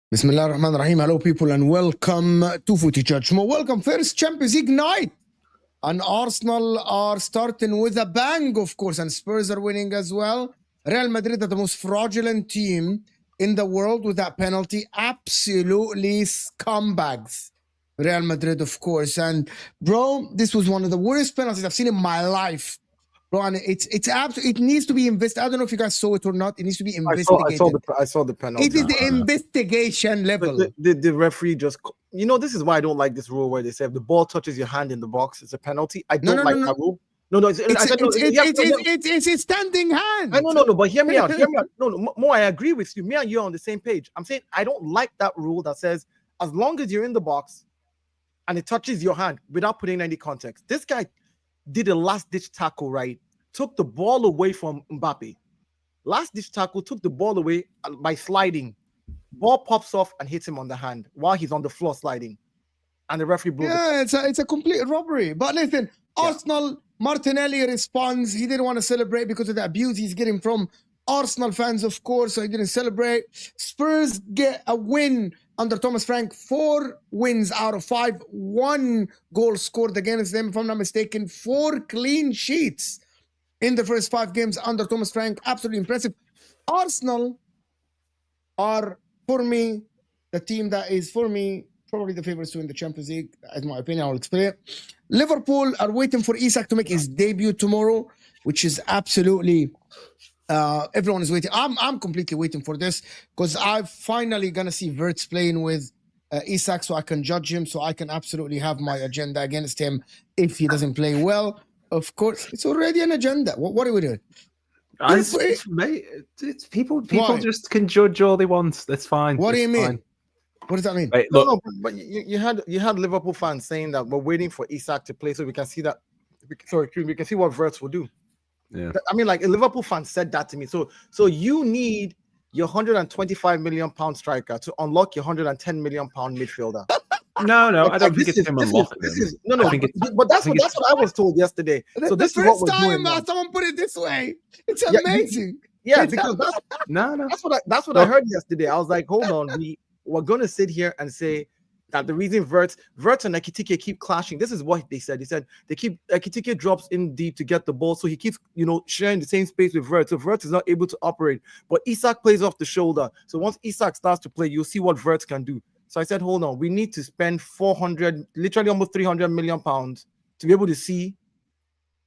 Bismillah ar-Rahman ar-Rahim. Hello, people, and welcome to Footy Church. Welcome, first Champions League night. And Arsenal are starting with a bang, of course, and Spurs are winning as well. Real Madrid are the most fraudulent team in the world with that penalty. Absolutely scumbags. Real Madrid, of course. And, bro, this was one of the worst penalties I've seen in my life. Bro, and it's absolutely, it needs to be investigated. I don't know if you guys saw it or not. It needs to be investigated. I saw the penalty. It is the investigation level. The referee just, this is why I don't like this rule where they say if the ball touches your hand in the box, it's a penalty. I don't like that rule. No, it's a standing hand. No, but hear me out. No, Mo, I agree with you. Me and you are on the same page. I'm saying I don't like that rule that says as long as you're in the box and it touches your hand without putting any context. This guy did a last-ditch tackle, right? Took the ball away from Mbappe. Last-ditch tackle, took the ball away by sliding. Ball pops off and hits him on the hand while he's on the floor sliding. And the referee blew it. It's a complete robbery. But listen, Arsenal, Martinelli responds. He didn't want to celebrate because of the abuse he's getting from Arsenal fans, of course, so he didn't celebrate. Spurs get a win under Thomas Frank. 4 wins out of 5. 1 goal scored against them, if I'm not mistaken. 4 clean sheets in the first 5 games under Thomas Frank. Absolutely impressive. Arsenal are, for me, the team that is, for me, probably the favorites to win the Champions League. In my opinion, I'll explain it. Liverpool are waiting for Isak to make his debut tomorrow, which is absolutely... everyone is waiting. I'm completely waiting for this because I'm finally gonna see Wirtz playing with Isak, so I can judge him, so I can absolutely have my agenda against him if he doesn't play well. Of course, it's already an agenda. What are we doing? It's people just can judge all they want. That's fine. What do you mean? What does that mean? Wait, no, but you had Liverpool fans saying that we're waiting for Isak to play so we can see that. We can see what Wirtz will do. Yeah, I mean, like a Liverpool fan said that to me. So you need your 125 million pound striker to unlock your 110 million pound midfielder. No, I don't think it's him unlocking. But that's what I was told yesterday. So this is what we're doing. Someone put it this way. It's amazing. Yeah, because that's what I heard yesterday. I was like, hold on, we're gonna sit here and say that the reason Wirtz and Ekitike keep clashing. This is what they said. They said Ekitike drops in deep to get the ball, so he keeps sharing the same space with Wirtz. So Wirtz is not able to operate. But Isak plays off the shoulder. So once Isak starts to play, you'll see what Wirtz can do. So I said, hold on, we need to spend 400, literally almost 300 million pounds to be able to see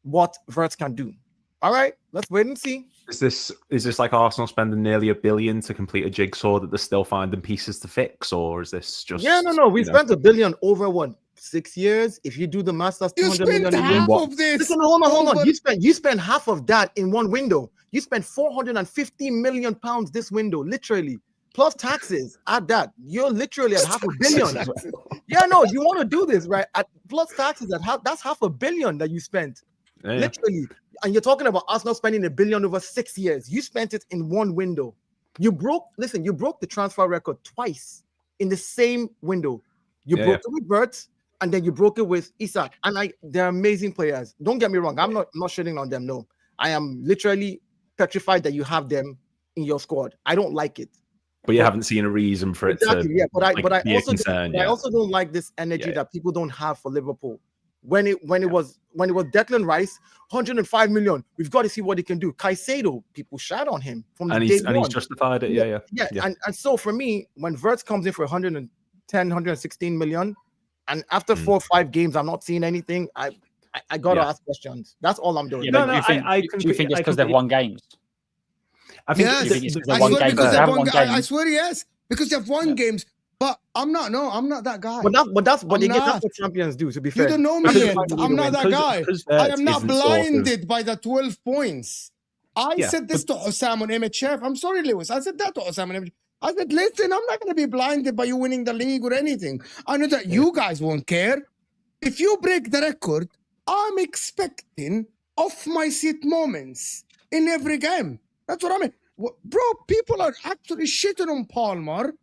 what Wirtz can do. All right, let's wait and see. Is this like Arsenal spending nearly $1 billion to complete a jigsaw that they're still finding pieces to fix, or is this just? Yeah, no. We spent $1 billion over what, 6 years? If you do the math, that's 200 million a year. Half of this. Listen, hold on. You spent half of that in one window. You spent 450 million pounds this window, literally. Plus taxes. Add that. You're literally at $500 million. Yeah, no, you want to do this, right? Plus taxes, that's $500 million that you spent. Yeah. Literally. And you're talking about Arsenal spending $1 billion over 6 years. You spent it in one window. You broke the transfer record twice in the same window. You broke it with Wirtz, and then you broke it with Isak. And they're amazing players. Don't get me wrong. I'm not shitting on them. No, I am literally petrified that you have them in your squad. I don't like it. But you haven't seen a reason for it to. Yeah, but I I also don't like this energy that people don't have for Liverpool. When it was Declan Rice, 105 million. We've got to see what he can do. Caicedo, people shat on him from the day one. And he's justified it. Yeah. And so for me, when Wirtz comes in for 110, 116 million, and after 4 or 5 games, I'm not seeing anything. I gotta ask questions. That's all I'm doing. Yeah, do you think it's because they've won games? I think yes. I swear, yes, because they've won games. But I'm not that guy. But that's what champions do. To be fair, you don't know me yet. I'm not that guy. I am not blinded by the 12 points. I said this to Osam on MHF. I'm sorry, Lewis. I said that to Osam on MHF. I said, listen, I'm not going to be blinded by you winning the league or anything. I know that you guys won't care. If you break the record, I'm expecting off my seat moments in every game. That's what I mean. Bro, people are actually shitting on Palmer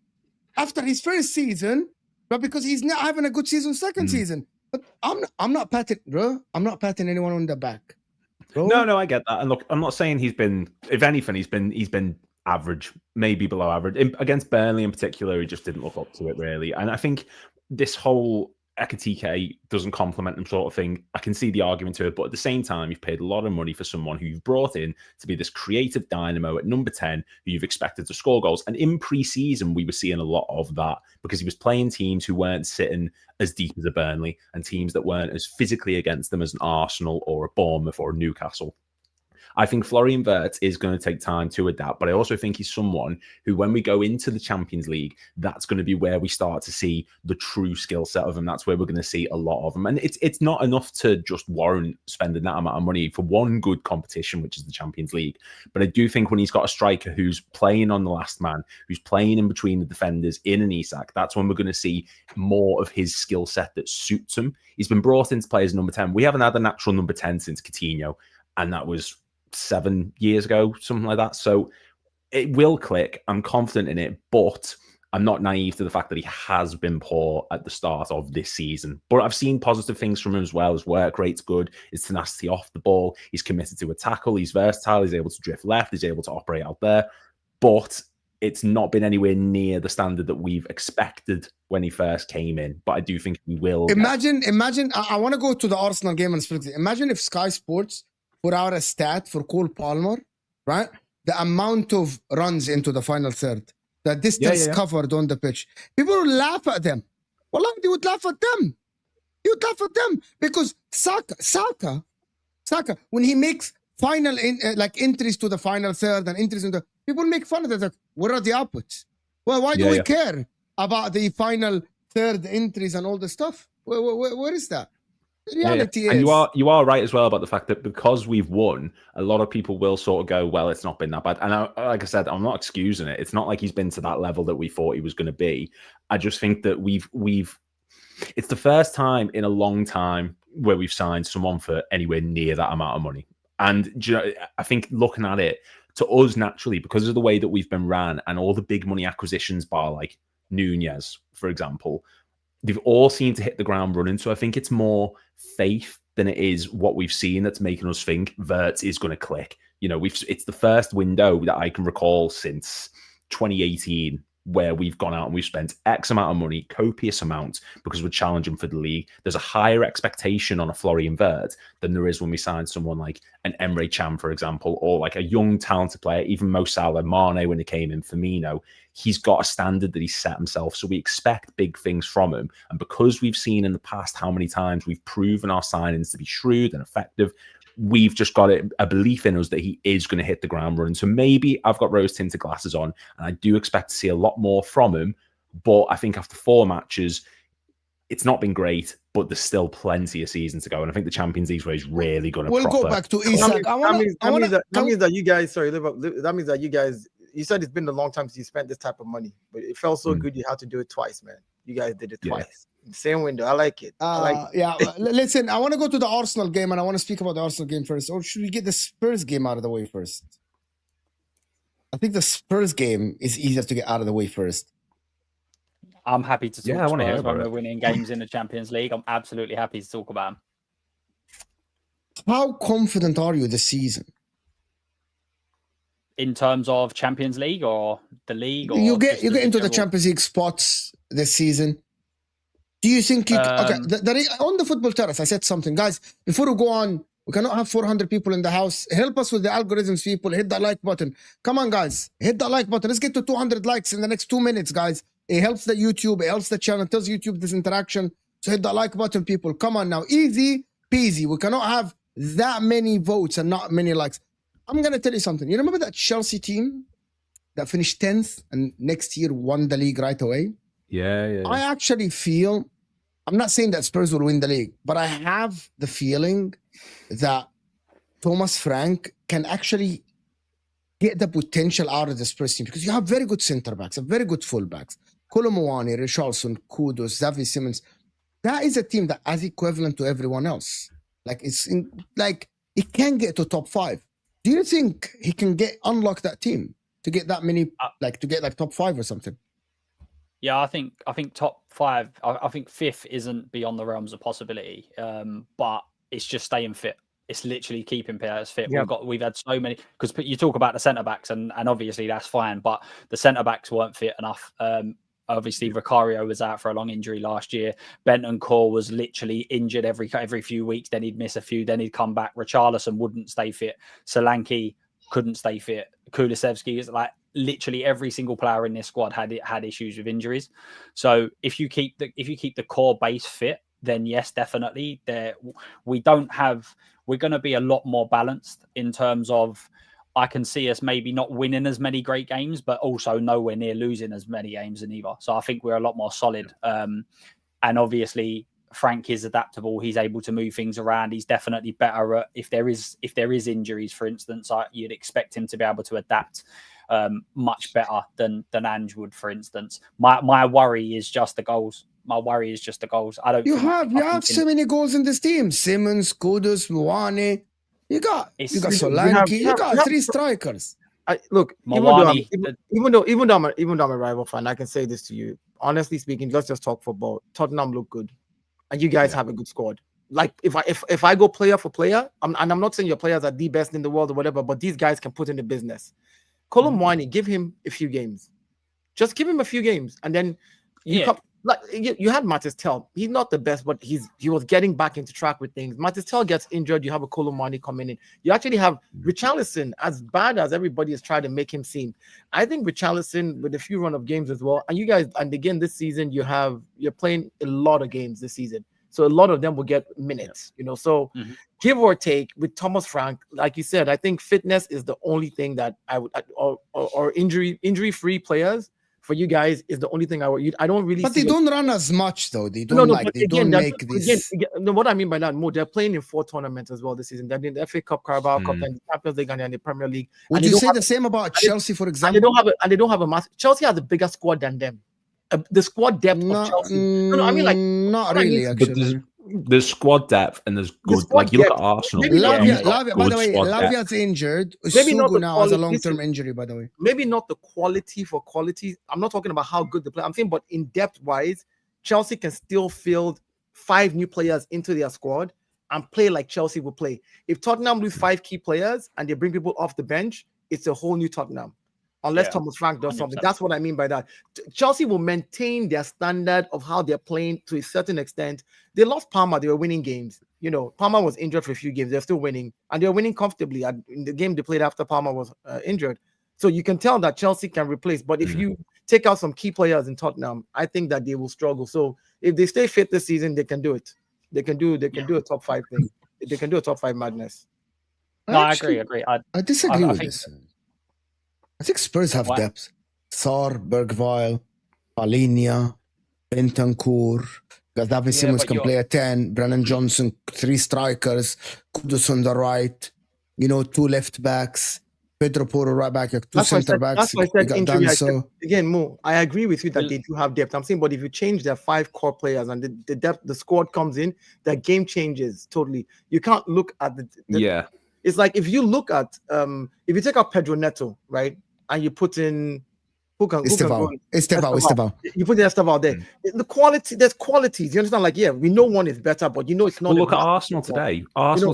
after his first season, but because he's not having a good season second season. But I'm not patting, bro. I'm not patting anyone on the back. Bro. No, I get that. And look, I'm not saying he's been, if anything, he's been average, maybe below average. Against Burnley in particular, he just didn't look up to it really. And I think this whole Ekitike doesn't compliment him sort of thing, I can see the argument to it, but at the same time, you've paid a lot of money for someone who you've brought in to be this creative dynamo at number 10, who you've expected to score goals. And in pre-season, we were seeing a lot of that because he was playing teams who weren't sitting as deep as a Burnley and teams that weren't as physically against them as an Arsenal or a Bournemouth or a Newcastle. I think Florian Wirtz is going to take time to adapt, but I also think he's someone who, when we go into the Champions League, that's going to be where we start to see the true skill set of him. That's where we're going to see a lot of him. And it's not enough to just warrant spending that amount of money for one good competition, which is the Champions League. But I do think when he's got a striker who's playing on the last man, who's playing in between the defenders in an Isak, that's when we're going to see more of his skill set that suits him. He's been brought in to play as number 10. We haven't had a natural number 10 since Coutinho, and that was 7 years ago, something like that. So it will click. I'm confident in it, but I'm not naive to the fact that he has been poor at the start of this season. But I've seen positive things from him as well. His work rate's good. His tenacity off the ball. He's committed to a tackle. He's versatile. He's able to drift left. He's able to operate out there. But it's not been anywhere near the standard that we've expected when he first came in. But I do think he will. Imagine. I want to go to the Arsenal game and split it. Imagine if Sky Sports put out a stat for Cole Palmer, right? The amount of runs into the final third, the distance covered on the pitch. People would laugh at them. Well, they would laugh at them. You would laugh at them because Saka, when he makes final entries to the final third and entries into, people make fun of that. Like, what are the outputs? Well, why do we care about the final third entries and all the stuff? Where is that? The reality is, and you are right as well about the fact that because we've won, a lot of people will sort of go, well, it's not been that bad. And like I said, I'm not excusing it. It's not like he's been to that level that we thought he was going to be. I just think that it's the first time in a long time where we've signed someone for anywhere near that amount of money. And I think looking at it, to us naturally, because of the way that we've been ran and all the big money acquisitions bar like Nunez, for example, they've all seemed to hit the ground running. So I think it's more faith than it is what we've seen that's making us think Wirtz is going to click. You know, it's the first window that I can recall since 2018 where we've gone out and we've spent X amount of money, copious amounts, because we're challenging for the league. There's a higher expectation on a Florian Wirtz than there is when we sign someone like an Emre Can, for example, or like a young, talented player, even Mo Salah, Mane when he came in, Firmino. He's got a standard that he's set himself, so we expect big things from him. And because we've seen in the past how many times we've proven our signings to be shrewd and effective, we've just got a belief in us that he is going to hit the ground running. So maybe I've got rose-tinted glasses on, and I do expect to see a lot more from him. But I think after 4 matches, it's not been great, but there's still plenty of season to go. And I think the Champions League is really going to go back to Isak. That means that you guys, that means that you guys, you said it's been a long time since you spent this type of money, but it felt so good you had to do it twice, man. You guys did it twice. Same window. I like it. Listen, I want to go to the Arsenal game, and I want to speak about the Arsenal game first. Or should we get the Spurs game out of the way first? I think the Spurs game is easier to get out of the way first. I'm happy to talk I want to hear Spurs about when it. we're winning games in the Champions League. I'm absolutely happy to talk about them. How confident are you this season? In terms of Champions League or the league? Or you get into the Champions League spots this season. Do you think you on the football terrace? I said something, guys. Before we go on, we cannot have 400 people in the house. Help us with the algorithms, people. Hit that like button. Come on, guys. Hit that like button. Let's get to 200 likes in the next 2 minutes, guys. It helps the YouTube. It helps the channel. It tells YouTube this interaction. So hit that like button, people. Come on now. Easy peasy. We cannot have that many votes and not many likes. I'm going to tell you something. You remember that Chelsea team that finished 10th and next year won the league right away? Yeah. I actually feel, I'm not saying that Spurs will win the league, but I have the feeling that Thomas Frank can actually get the potential out of the Spurs team, because you have very good center backs and very good full backs. Kolomouani, Richarlison, Kudus, Xavi Simons. That is a team that is equivalent to everyone else. It can get to top 5. Do you think he can unlock that team to get that many, to get top 5 or something? Yeah, I think top 5. I think 5th isn't beyond the realms of possibility. But it's just staying fit. It's literally keeping players fit. Yeah. We've had so many, because you talk about the centre backs, and obviously that's fine, but the centre backs weren't fit enough. Obviously, Vicario was out for a long injury last year. Bentancur was literally injured every few weeks. Then he'd miss a few. Then he'd come back. Richarlison wouldn't stay fit. Solanke couldn't stay fit. Kulusevski is literally every single player in this squad had issues with injuries. So if you keep the core base fit, then yes, definitely. We're going to be a lot more balanced in terms of, I can see us maybe not winning as many great games, but also nowhere near losing as many games in either. So I think we're a lot more solid. And obviously Frank is adaptable. He's able to move things around. He's definitely better at, if there is injuries, for instance, you'd expect him to be able to adapt much better than Ange would, for instance. My worry is just the goals. I don't. You have so many goals in this team. Simons, Kudus, Mouane. You got Solanke. You got 3 strikers. Even though I'm a rival fan, I can say this to you. Honestly speaking, let's just talk football. Tottenham look good, and you guys have a good squad. Like if I go player for player, I'm not saying your players are the best in the world or whatever, but these guys can put in the business. Kolomouani, give him a few games. Just give him a few games, and then you had Matistel. He's not the best, but he was getting back into track with things. Matistel gets injured. You have a Kolomouani coming in. You actually have Richarlison, as bad as everybody has tried to make him seem. I think Richarlison, with a few run of games as well, and you guys, and again this season, you're playing a lot of games this season. So a lot of them will get minutes, So give or take with Thomas Frank, like you said, I think fitness is the only thing that I would, or injury-free players for you guys is the only thing I would. I don't really. But they don't run as much though. They don't make this. What I mean by that, more they're playing in 4 tournaments as well this season. They're in the FA Cup, Carabao Cup, and the Champions League, and in the Premier League. Would you say the same about Chelsea, for example? And they don't have a mass. Chelsea has a bigger squad than them. The squad depth of Chelsea. I mean, not really. Actually, there's squad depth and there's good. Like you look at Arsenal. Lavia, by the way, Lavia's injured. Maybe not Sugu now has a long-term injury. By the way, maybe not the quality for quality. I'm not talking about how good the player. I'm saying, but in depth wise, Chelsea can still field 5 new players into their squad and play like Chelsea will play. If Tottenham lose 5 key players and they bring people off the bench, it's a whole new Tottenham. Unless Thomas Frank does 100%. Something. That's what I mean by that. Chelsea will maintain their standard of how they're playing to a certain extent. They lost Palmer. They were winning games. Palmer was injured for a few games. They're still winning. And they're winning comfortably in the game they played after Palmer was injured. So you can tell that Chelsea can replace. But if you take out some key players in Tottenham, I think that they will struggle. So if they stay fit this season, they can do it. They can do a top 5 thing. They can do a top 5 madness. No, I agree. I disagree I with think- this. I think Spurs have What? depth. Sar, Bergwijn, Palinia, Bentancur. Because David Yeah, Simmons but can you're- play a 10. Brennan Johnson, 3 strikers. Kudus on the right. 2 left backs. Pedro Porro right back. 2 That's why I center said, backs. that's why I You said got injury. I said, Danso. again, Mo, I agree with you that Well- they do have depth. I'm saying, but if you change their 5 core players and the depth, the squad comes in, the game changes totally. You can't look at the Yeah. It's like if you look at if you take out Pedro Neto, right, and you put in who can go in? Estevao. You put the Estevao there. The quality, there's qualities. You understand? Like, yeah, we know one is better, but it's not. Well, look at enough. Arsenal today.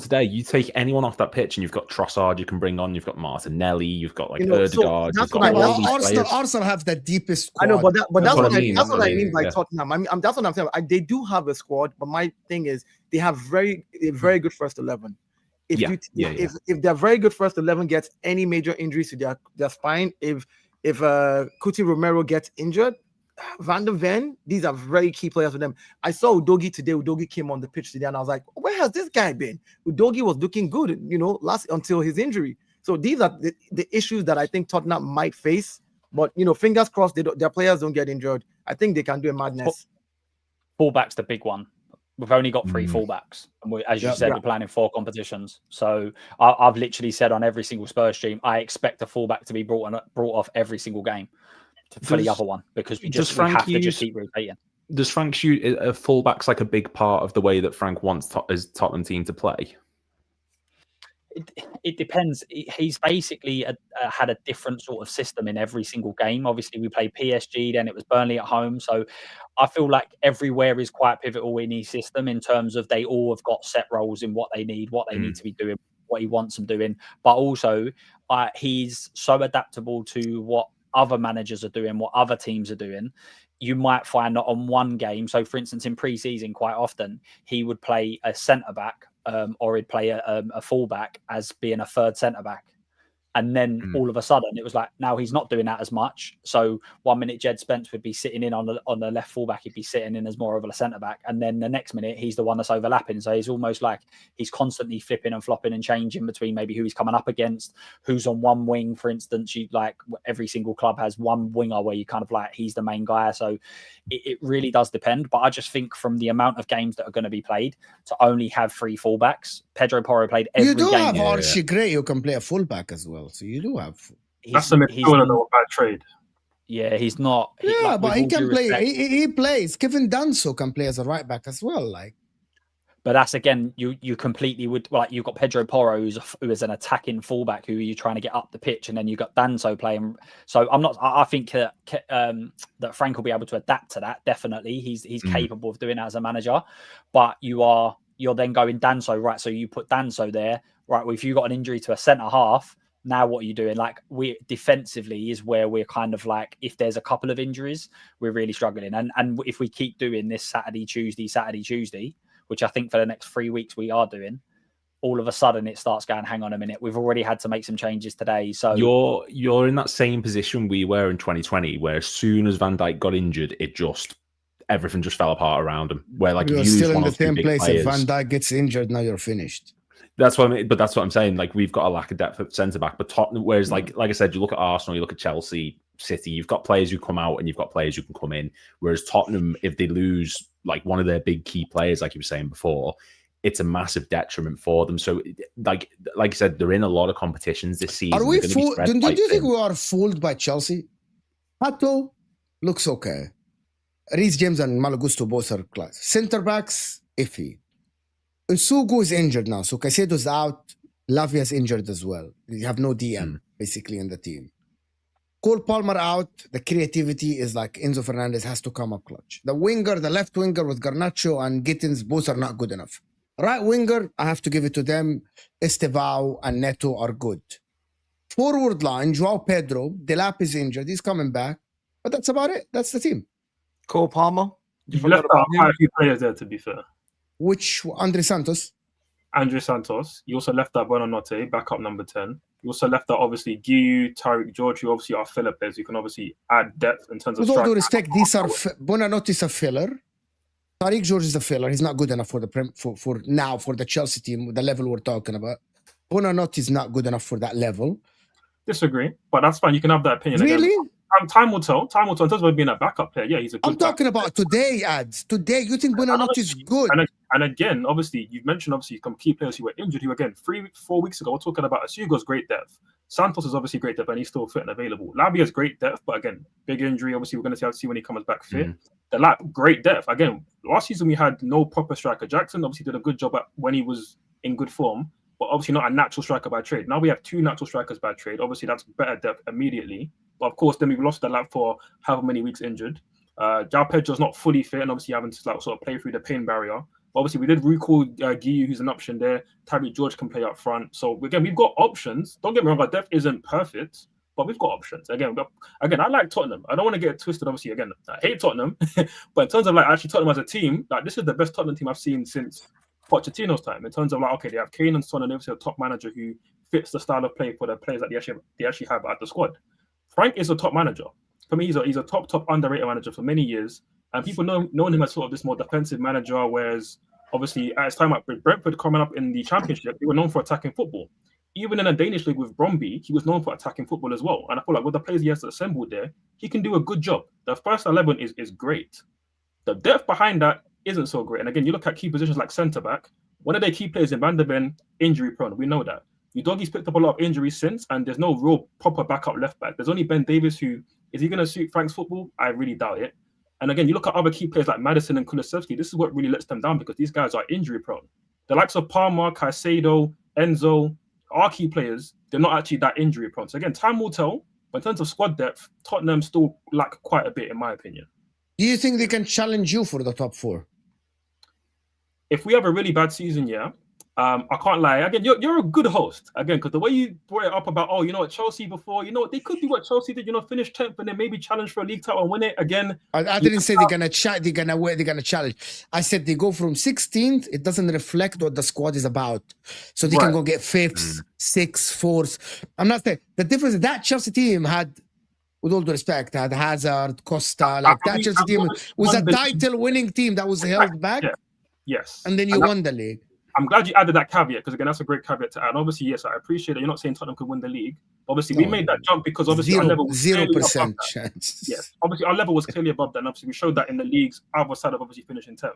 Today, you take anyone off that pitch, and you've got Trossard you can bring on. You've got Martinelli. You've got that's Erdegaard. You've got what I- all these players. Arsenal have the deepest squad. I know, but that's what I mean. That's That's what I mean by yeah. Tottenham. That's what I'm saying. They do have a squad, but my thing is they have a very good first 11. If their very good first 11 gets any major injuries to their spine, if Cuti Romero gets injured, Van der Ven, these are very key players for them. I saw Udogie today. Udogie came on the pitch today, and I was like, where has this guy been? Udogie was looking good, last until his injury. So these are the issues that I think Tottenham might face. But fingers crossed, their players don't get injured. I think they can do a madness. Fullback's the big one. We've only got 3 fullbacks, and as you said, we're playing in 4 competitions. So I've literally said on every single Spurs stream, I expect a fullback to be brought off every single game for the other one, because we have to just keep rotating. Does Frank shoot a fullback's like a big part of the way that Frank wants his Tottenham team to play? It depends. He's basically had a different sort of system in every single game. Obviously, we played PSG, then it was Burnley at home. So I feel like everywhere is quite pivotal in his system in terms of they all have got set roles in what they need to be doing, what he wants them doing. But also, he's so adaptable to what other managers are doing, what other teams are doing. You might find that on one game, so for instance, in pre-season, quite often, he would play a centre-back or he'd play a fullback as being a third centre-back. And then all of a sudden, it was like, now he's not doing that as much. So 1 minute, Jed Spence would be sitting in on the left fullback. He'd be sitting in as more of a centre-back. And then the next minute, he's the one that's overlapping. So he's almost like he's constantly flipping and flopping and changing between maybe who he's coming up against, who's on one wing, for instance. Every single club has one winger where you kind of like, he's the main guy. So it really does depend. But I just think from the amount of games that are going to be played, to only have 3 fullbacks, Pedro Porro played every game. You do have Archie Gray who can play a fullback as well. So you do have. That's the midfielder though, bad trade. Yeah, he's not. But he can play. He plays. Kevin Danso can play as a right back as well. But that's again, you completely would you've got Pedro Porro who is an attacking fullback who you're trying to get up the pitch, and then you've got Danso playing. So I think that Frank will be able to adapt to that. Definitely, he's capable of doing that as a manager. But you're then going Danso, right? So you put Danso there, right? Well, if you got an injury to a centre half, now what are you doing? Like, we defensively is where we're kind of like, if there's a couple of injuries, we're really struggling. And if we keep doing this Saturday, Tuesday, which I think for the next 3 weeks we are doing, all of a sudden it starts going, hang on a minute, we've already had to make some changes today. So you're in that same position we were in 2020, where as soon as Van Dijk got injured, everything just fell apart around him. Where like you're still in the same place. If Van Dijk gets injured, now you're finished. That's what I mean. But that's what I'm saying. Like, we've got a lack of depth at centre back. But Tottenham, whereas like I said, you look at Arsenal, you look at Chelsea, City, you've got players who come out and you've got players who can come in. Whereas Tottenham, if they lose like one of their big key players, like you were saying before, it's a massive detriment for them. So like I said, they're in a lot of competitions this season. Are we fooled? Do you think we are fooled by Chelsea? Pato looks okay. Reece James and Malo Gusto both are class. Centre backs, iffy. Nsugu is injured now, so Caicedo's out. Lavia's injured as well. You have no DM basically in the team. Cole Palmer out. The creativity is like Enzo Fernandez has to come up clutch. The left winger with Garnacho and Gittins, both are not good enough. Right winger, I have to give it to them. Estevao and Neto are good. Forward line, Joao Pedro. Delap is injured. He's coming back. But that's about it. That's the team. Cole Palmer. You left out quite a few players there, to be fair. Which Andre Santos? Andre Santos. You also left out Buonanotte, backup number 10. You also left out, obviously, Guiu, Tariq George, who obviously are filler players. You can obviously add depth in terms of With all due respect, these are Buonanotte is a filler. Tariq George is a filler. He's not good enough for the for now for the Chelsea team, the level we're talking about. Buonanotte is not good enough for that level. Disagree, but that's fine. You can have that opinion. Really? Again. Time will tell. Time will tell. In terms of being a backup player, yeah, he's a good. I'm talking about today, ads. Today, you think Buonanotte is good? And again, obviously, you've mentioned obviously some key players who were injured. Who again, 3-4 weeks ago, we're talking about Asugo's great depth. Santos is obviously great depth, and he's still fit and available. Labia's great depth, but again, big injury. Obviously, we're going to see when he comes back fit. The lap, great depth. Again, last season we had no proper striker. Jackson obviously did a good job when he was in good form, but obviously not a natural striker by trade. Now we have 2 natural strikers by trade. Obviously, that's better depth immediately. But of course, then we've lost the lap for however many weeks injured. João Pedro's not fully fit, and obviously having to sort of play through the pain barrier. But obviously, we did recall Guiu, who's an option there. Tyreek George can play up front. So again, we've got options. Don't get me wrong, our depth isn't perfect, but we've got options. Again, I like Tottenham. I don't want to get it twisted. Obviously, again, I hate Tottenham, but in terms of like actually Tottenham as a team, like this is the best Tottenham team I've seen since Pochettino's time. In terms of like, okay, they have Kane and Son, and obviously a top manager who fits the style of play for the players that they actually have at the squad. Frank is a top manager. For me, he's a top underrated manager for many years, and people known him as sort of this more defensive manager. Whereas, obviously, at his time at Brentford coming up in the Championship, they were known for attacking football. Even in a Danish league with Brøndby, he was known for attacking football as well. And I feel like with the players he has assembled there, he can do a good job. The first 11 is great. The depth behind that isn't so great. And again, you look at key positions like centre back. One of their key players in Van der Ven, injury prone. We know that. Udogie's picked up a lot of injuries since, and there's no real proper backup left back. There's only Ben Davies who is he going to suit Frank's football? I really doubt it. And again, you look at other key players like Maddison and Kulusevski. This is what really lets them down because these guys are injury prone. The likes of Palmer, Caicedo, Enzo are key players. They're not actually that injury prone. So again, time will tell. But in terms of squad depth, Tottenham still lack quite a bit, in my opinion. Do you think they can challenge you for the top 4? If we have a really bad season, yeah. I can't lie. Again, you're a good host. Again, because the way you brought it up about, oh, you know what, Chelsea before, you know what, they could do what Chelsea did, finish 10th and then maybe challenge for a league title and win it again. I didn't say they're gonna challenge. I said they go from 16th. It doesn't reflect what the squad is about. So they can go get 5th, 6th, 4th. I'm not saying the difference. That Chelsea team had, with all due respect, had Hazard, Costa. Like that Chelsea team was a title-winning team that was held back. Yeah. Yes. And then you won the league. I'm glad you added that caveat because, again, that's a great caveat to add. Obviously, yes, I appreciate that you're not saying Tottenham could win the league. Obviously, we made that jump because obviously our level was 0% chance. Yes, obviously our level was clearly above that. And obviously, we showed that in the league's other side of obviously finishing 10th.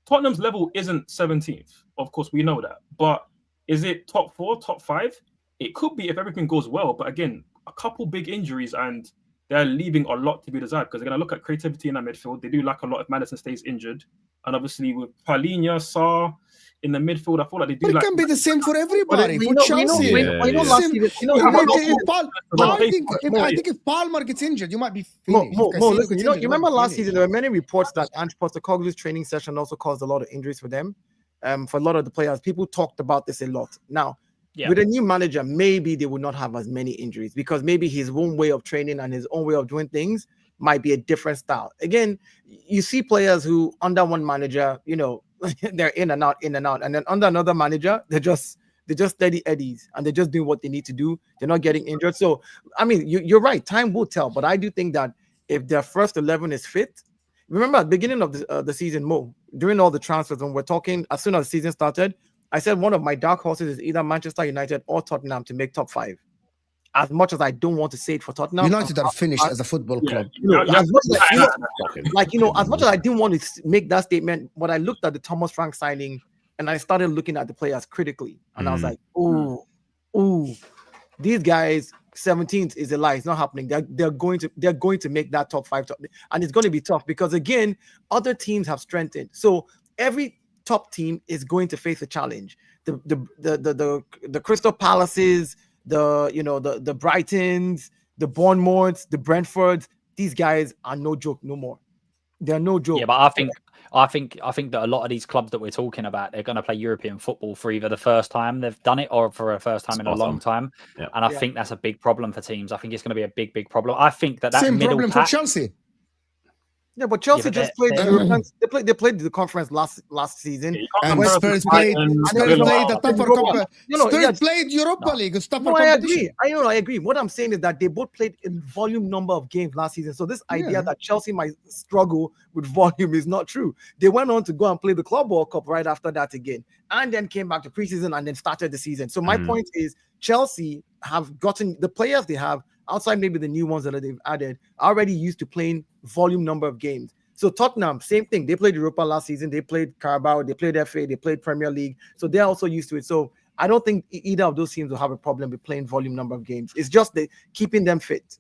Tottenham's level isn't 17th. Of course, we know that. But is it top 4, top 5? It could be if everything goes well. But again, a couple big injuries and they're leaving a lot to be desired. Because again, I look at creativity in that midfield. They do lack a lot if Maddison stays injured. And obviously with Palhinha, Sarr in the midfield, I feel like they do. But it can be the same for everybody. For Chelsea, I think if Palmer gets injured, you might be finished. Listen, you remember last season there were many reports that Ange Postecoglou's training session also caused a lot of injuries for them. For a lot of the players, people talked about this a lot. Now, with a new manager, maybe they would not have as many injuries because maybe his own way of training and his own way of doing things might be a different style. Again, you see players who under one manager, they're in and out, and then under another manager, they're just steady eddies and they're just doing what they need to do. They're not getting injured. So, I mean, you're right. Time will tell, but I do think that if their first 11 is fit, remember at the beginning of the season, Mo, during all the transfers, when we're talking, as soon as the season started, I said one of my dark horses is either Manchester United or Tottenham to make top 5. As much as I don't want to say it for Tottenham, United are finished as a football club. As much as I didn't want to make that statement, but I looked at the Thomas Frank signing and I started looking at the players critically, and I was like, "Ooh, these guys, 17th is a lie. It's not happening. They're going to make that top 5, and it's going to be tough because again, other teams have strengthened. So every top team is going to face a challenge. The Crystal Palaces, the Brightons, the Bournemouths, the Brentfords, these guys are no joke no more. They're no joke. Yeah, but I think that a lot of these clubs that we're talking about, they're going to play European football for either the first time they've done it or for a first time in a long time. Yeah. And I think that's a big problem for teams. I think it's going to be a big problem. I think that same middle problem for Chelsea. Yeah, but Chelsea but just played the European. They played the conference last season. Yeah, you can't And compare us Spurs with played. Bayern, Spurs Villa. played the tougher Europa. Spurs played Europa League, a tougher No, I competition. agree. I agree. What I'm saying is that they both played in volume number of games last season. So this idea that Chelsea might struggle with volume is not true. They went on to go and play the Club World Cup right after that again, and then came back to preseason and then started the season. So my point is, Chelsea have gotten the players they have outside maybe the new ones that they've added already used to playing volume number of games. So Tottenham, same thing. They played Europa last season. They played Carabao. They played FA. They played Premier League. So they're also used to it. So I don't think either of those teams will have a problem with playing volume number of games. It's just keeping them fit.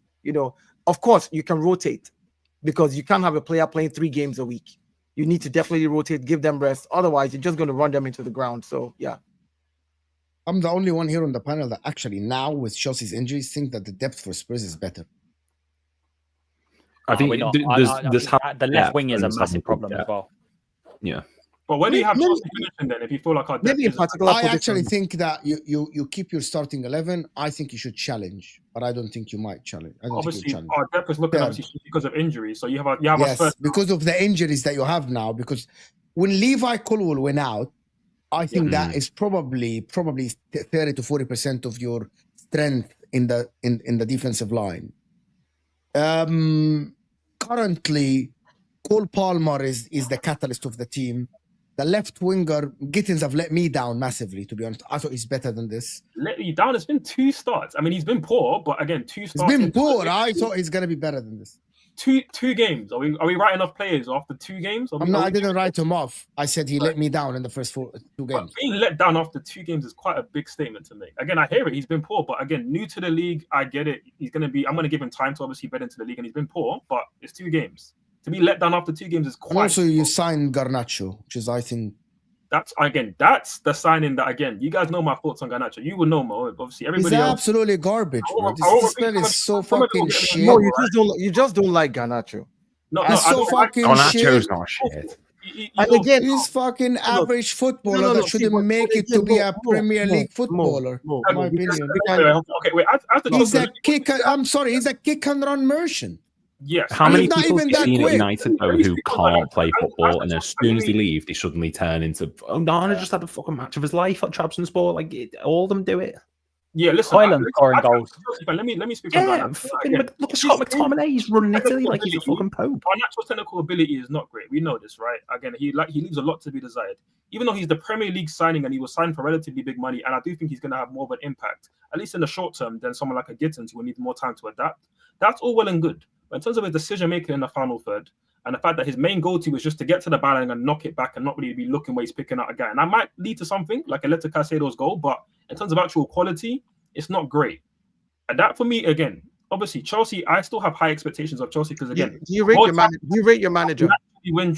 Of course, you can rotate because you can't have a player playing 3 games a week. You need to definitely rotate, give them rest. Otherwise, you're just going to run them into the ground. So, yeah. I'm the only one here on the panel that actually now with Chelsea's injuries think that the depth for Spurs is better. I think the left wing is a massive problem as well. Yeah. But where do you have Chelsea finishing then? If you feel like our depth is I actually think that you keep your starting 11. I think you should challenge, but I don't think you might challenge. Obviously, our depth is looking obviously because of injuries. So you have a first because of the injuries that you have now. Because when Levi Colwill went out, I think that is probably 30 to 40% of your strength in the defensive line. Currently, Cole Palmer is the catalyst of the team. The left winger, Gittins have let me down massively, to be honest. I thought he's better than this. Let you down? It's been 2 starts. I mean, he's been poor, but again, 2 starts. He's been poor. I thought he's going to be better than this. Two games. Are we writing off players after 2 games? I didn't write him off. I said he let me down in the first 2 games. But being let down after 2 games is quite a big statement to make. Again, I hear it. He's been poor, but again, new to the league, I get it. I'm going to give him time to obviously bed into the league, and he's been poor, but it's 2 games. To be let down after 2 games is quite. And also, you signed Garnacho, which is, I think. That's the signing that, again, you guys know my thoughts on Garnacho. You will know more. Obviously, everybody else. He's absolutely garbage, bro. This player is so fucking shit. No, you just don't like Garnacho. No, so fucking Garnacho's not shit. And again, he's fucking average footballer that shouldn't make it to be a Premier League footballer. In my opinion. Okay, wait. He's a kick. I'm sorry. He's a kick and run merchant. Yes. How many people have you seen at United though who can't play football, and as soon as they leave, they suddenly turn into Nana just had a fucking match of his life at Trabzonspor. Like all of them do it. Yeah, listen. Highland scoring goals. Let me speak. Yeah, look at Scott McTominay. He's running Italy like he's a fucking pope. Our natural technical ability is not great. We know this, right? Again, he leaves a lot to be desired. Even though he's the Premier League signing and he was signed for relatively big money, and I do think he's going to have more of an impact, at least in the short term, than someone like a Gittins who will need more time to adapt. That's all well and good. But in terms of his decision making in the final third, and the fact that his main go-to was just to get to the ball and knock it back and not really be looking where he's picking out a guy, and that might lead to something like Aleta Caicedo's goal. But in terms of actual quality, it's not great. And that for me, again, obviously Chelsea, I still have high expectations of Chelsea because again, do you rate your manager? I'm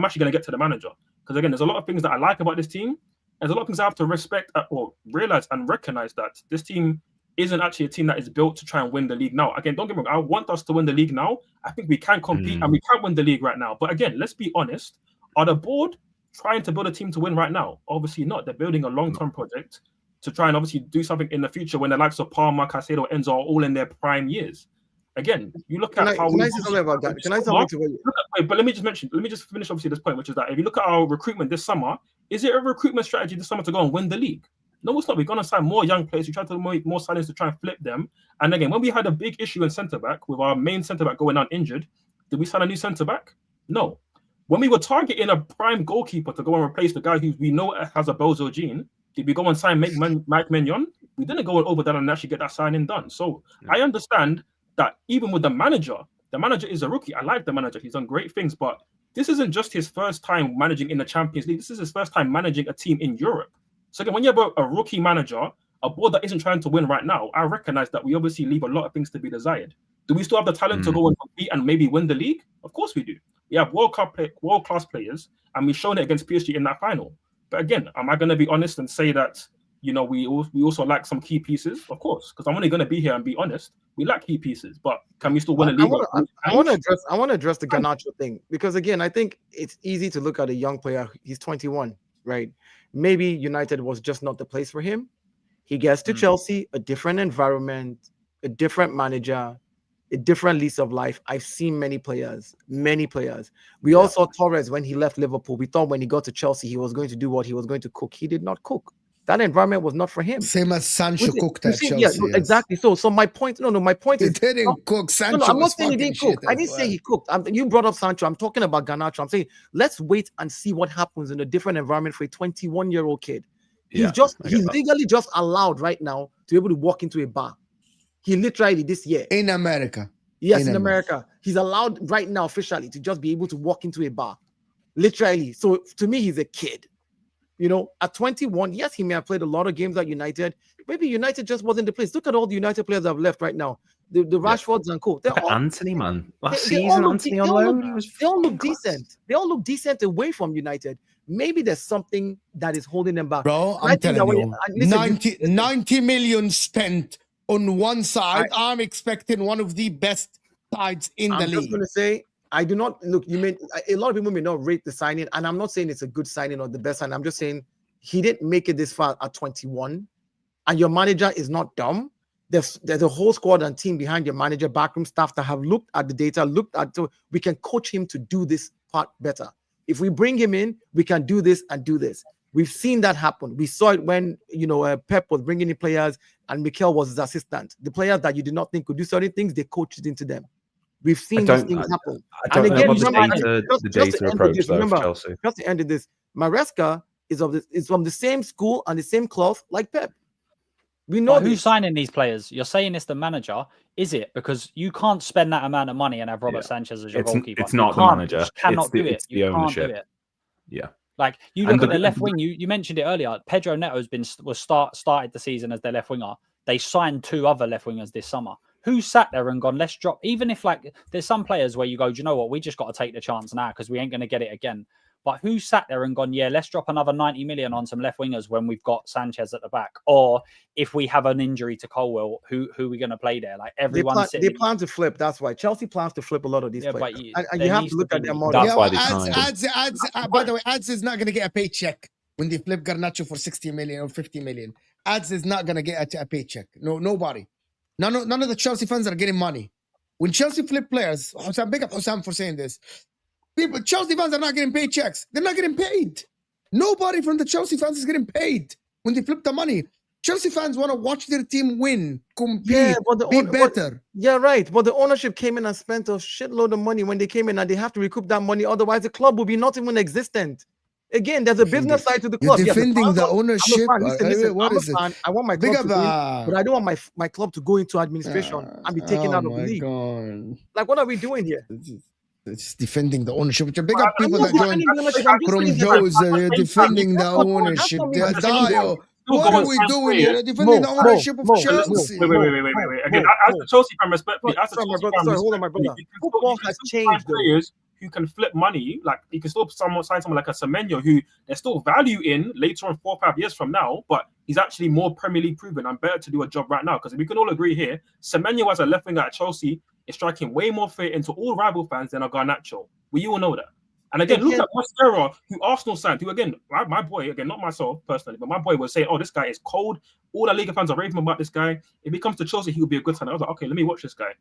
actually going to get to the manager because again, there's a lot of things that I like about this team. There's a lot of things I have to respect or realize and recognize that this team isn't actually a team that is built to try and win the league now. Again, don't get me wrong, I want us to win the league now. I think we can compete and we can win the league right now. But again, let's be honest. Are the board trying to build a team to win right now? Obviously not. They're building a long-term project to try and obviously do something in the future when the likes of Palmer, Caicedo, Enzo are all in their prime years. Again, you look at how. Can I say something about that? Can I say something to you? But let me just finish obviously this point, which is that if you look at our recruitment this summer, is it a recruitment strategy this summer to go and win the league? No, it's not. We're going to sign more young players. We try to make more signings to try and flip them. And again, when we had a big issue in centre-back with our main centre-back going down injured, did we sign a new centre-back? No. When we were targeting a prime goalkeeper to go and replace the guy who we know has a bozo gene, did we go and sign Mike Mignon? We didn't go over that and actually get that signing done. So I understand that even with the manager is a rookie. I like the manager. He's done great things, but this isn't just his first time managing in the Champions League. This is his first time managing a team in Europe. So again, when you have a rookie manager, a board that isn't trying to win right now, I recognize that we obviously leave a lot of things to be desired. Do we still have the talent to go and compete and maybe win the league? Of course we do. We have world-class players, and we've shown it against PSG in that final. But again, am I going to be honest and say that, you know, we also lack some key pieces? Of course, because I'm only going to be here and be honest. We lack key pieces, but can we still win a league? I want to address the Garnacho thing because again, I think it's easy to look at a young player. He's 21, right? Maybe United was just not the place for him. He gets to Chelsea, a different environment, a different manager. a different lease of life. I've seen many players. We all saw Torres when he left Liverpool. We thought when he got to Chelsea, he was going to do what he was going to cook. He did not cook. That environment was not for him. Same as Sancho cooked at Chelsea. Yeah, no, exactly. So my point. My point is he didn't cook. Sancho. No, I'm not saying he fucking didn't cook. I didn't say he cooked. You brought up Sancho. I'm talking about Garnacho. I'm saying let's wait and see what happens in a different environment for a 21-year-old kid. He's legally just allowed right now to be able to walk into a bar. He literally this year in America. Yes, in America. He's allowed right now officially to just be able to walk into a bar. Literally. So to me, he's a kid. At 21, yes, he may have played a lot of games at United. Maybe United just wasn't the place. Look at all the United players that have left right now. The Rashfords and co. Anthony, man. Last season, Anthony on loan. They all look decent. They all look decent away from United. Maybe there's something that is holding them back. Bro, I'm telling you, 90 million spent on one side. I'm expecting one of the best sides in the league. I'm just going to say, I do not look. A lot of people may not rate the signing, and I'm not saying it's a good signing or the best signing. I'm just saying he didn't make it this far at 21, and your manager is not dumb. There's a whole squad and team behind your manager, backroom staff that have looked at the data, so we can coach him to do this part better. If we bring him in, we can do this and do this. We've seen that happen. We saw it when Pep was bringing in players and Mikel was his assistant. The players that you did not think could do certain things, they coached into them. We've seen these things happen. And again, remember, the data approach though, Chelsea. Just to end this, Maresca is from the same school and the same cloth like Pep. We know who's signing these players. You're saying it's the manager. Is it? Because you can't spend that amount of money and have Robert Sanchez as your goalkeeper. It's not the manager. You cannot do it. It's the ownership. Can't do it. Yeah. Like you look at the left wing. You mentioned it earlier. Pedro Neto's started the season as their left winger. They signed 2 other left wingers this summer. Who sat there and gone, let's drop, even if there's some players where you go, do you know what, we just got to take the chance now because we ain't going to get it again. But who sat there and gone, yeah, let's drop another 90 million on some left wingers when we've got Sanchez at the back? Or if we have an injury to Colwell, who are we going to play there? Like everyone they plan to flip. That's why Chelsea plans to flip a lot of these players. And you have to look at their model. That's why they signed. By the way, Ads is not going to get a paycheck when they flip Garnacho for 60 million or 50 million. Ads is not going to get a paycheck. No, nobody. None of the Chelsea fans are getting money. When Chelsea flip players, big up Hussam for saying this. Chelsea fans are not getting paychecks. They're not getting paid. Nobody from the Chelsea fans is getting paid when they flip the money. Chelsea fans want to watch their team win, compete, be better. Yeah, right. But the ownership came in and spent a shitload of money when they came in, and they have to recoup that money. Otherwise, the club will be not even existent. Again, there's a business side to the club. You're defending the ownership. Listen, what is it? I want my club to win, but I don't want my club to go into administration and be taken out of the league. God. Like, what are we doing here? It's defending the ownership. Which are big up people that join from Joe's. They're defending the ownership. They're Dio. What are we doing here? They're defending the ownership of Chelsea. Wait. Again, as a Chelsea fan, respectfully, hold on, my brother. Football has changed. Players who can flip money, like you can still sign someone like a Semenyo, who there's still value in later on 4 or 5 years from now, but he's actually more Premier League proven and better to do a job right now. Because we can all agree here, Semenyo as a left winger at Chelsea is striking way more fear into all rival fans than a Garnacho. We all know that. And again, look at Mascara, who Arsenal signed, who again, my boy, again, not myself personally, but my boy was saying, oh, this guy is cold. All the Liga fans are raving about this guy. If he comes to Chelsea, he will be a good sign. I was like, okay, let me watch this guy.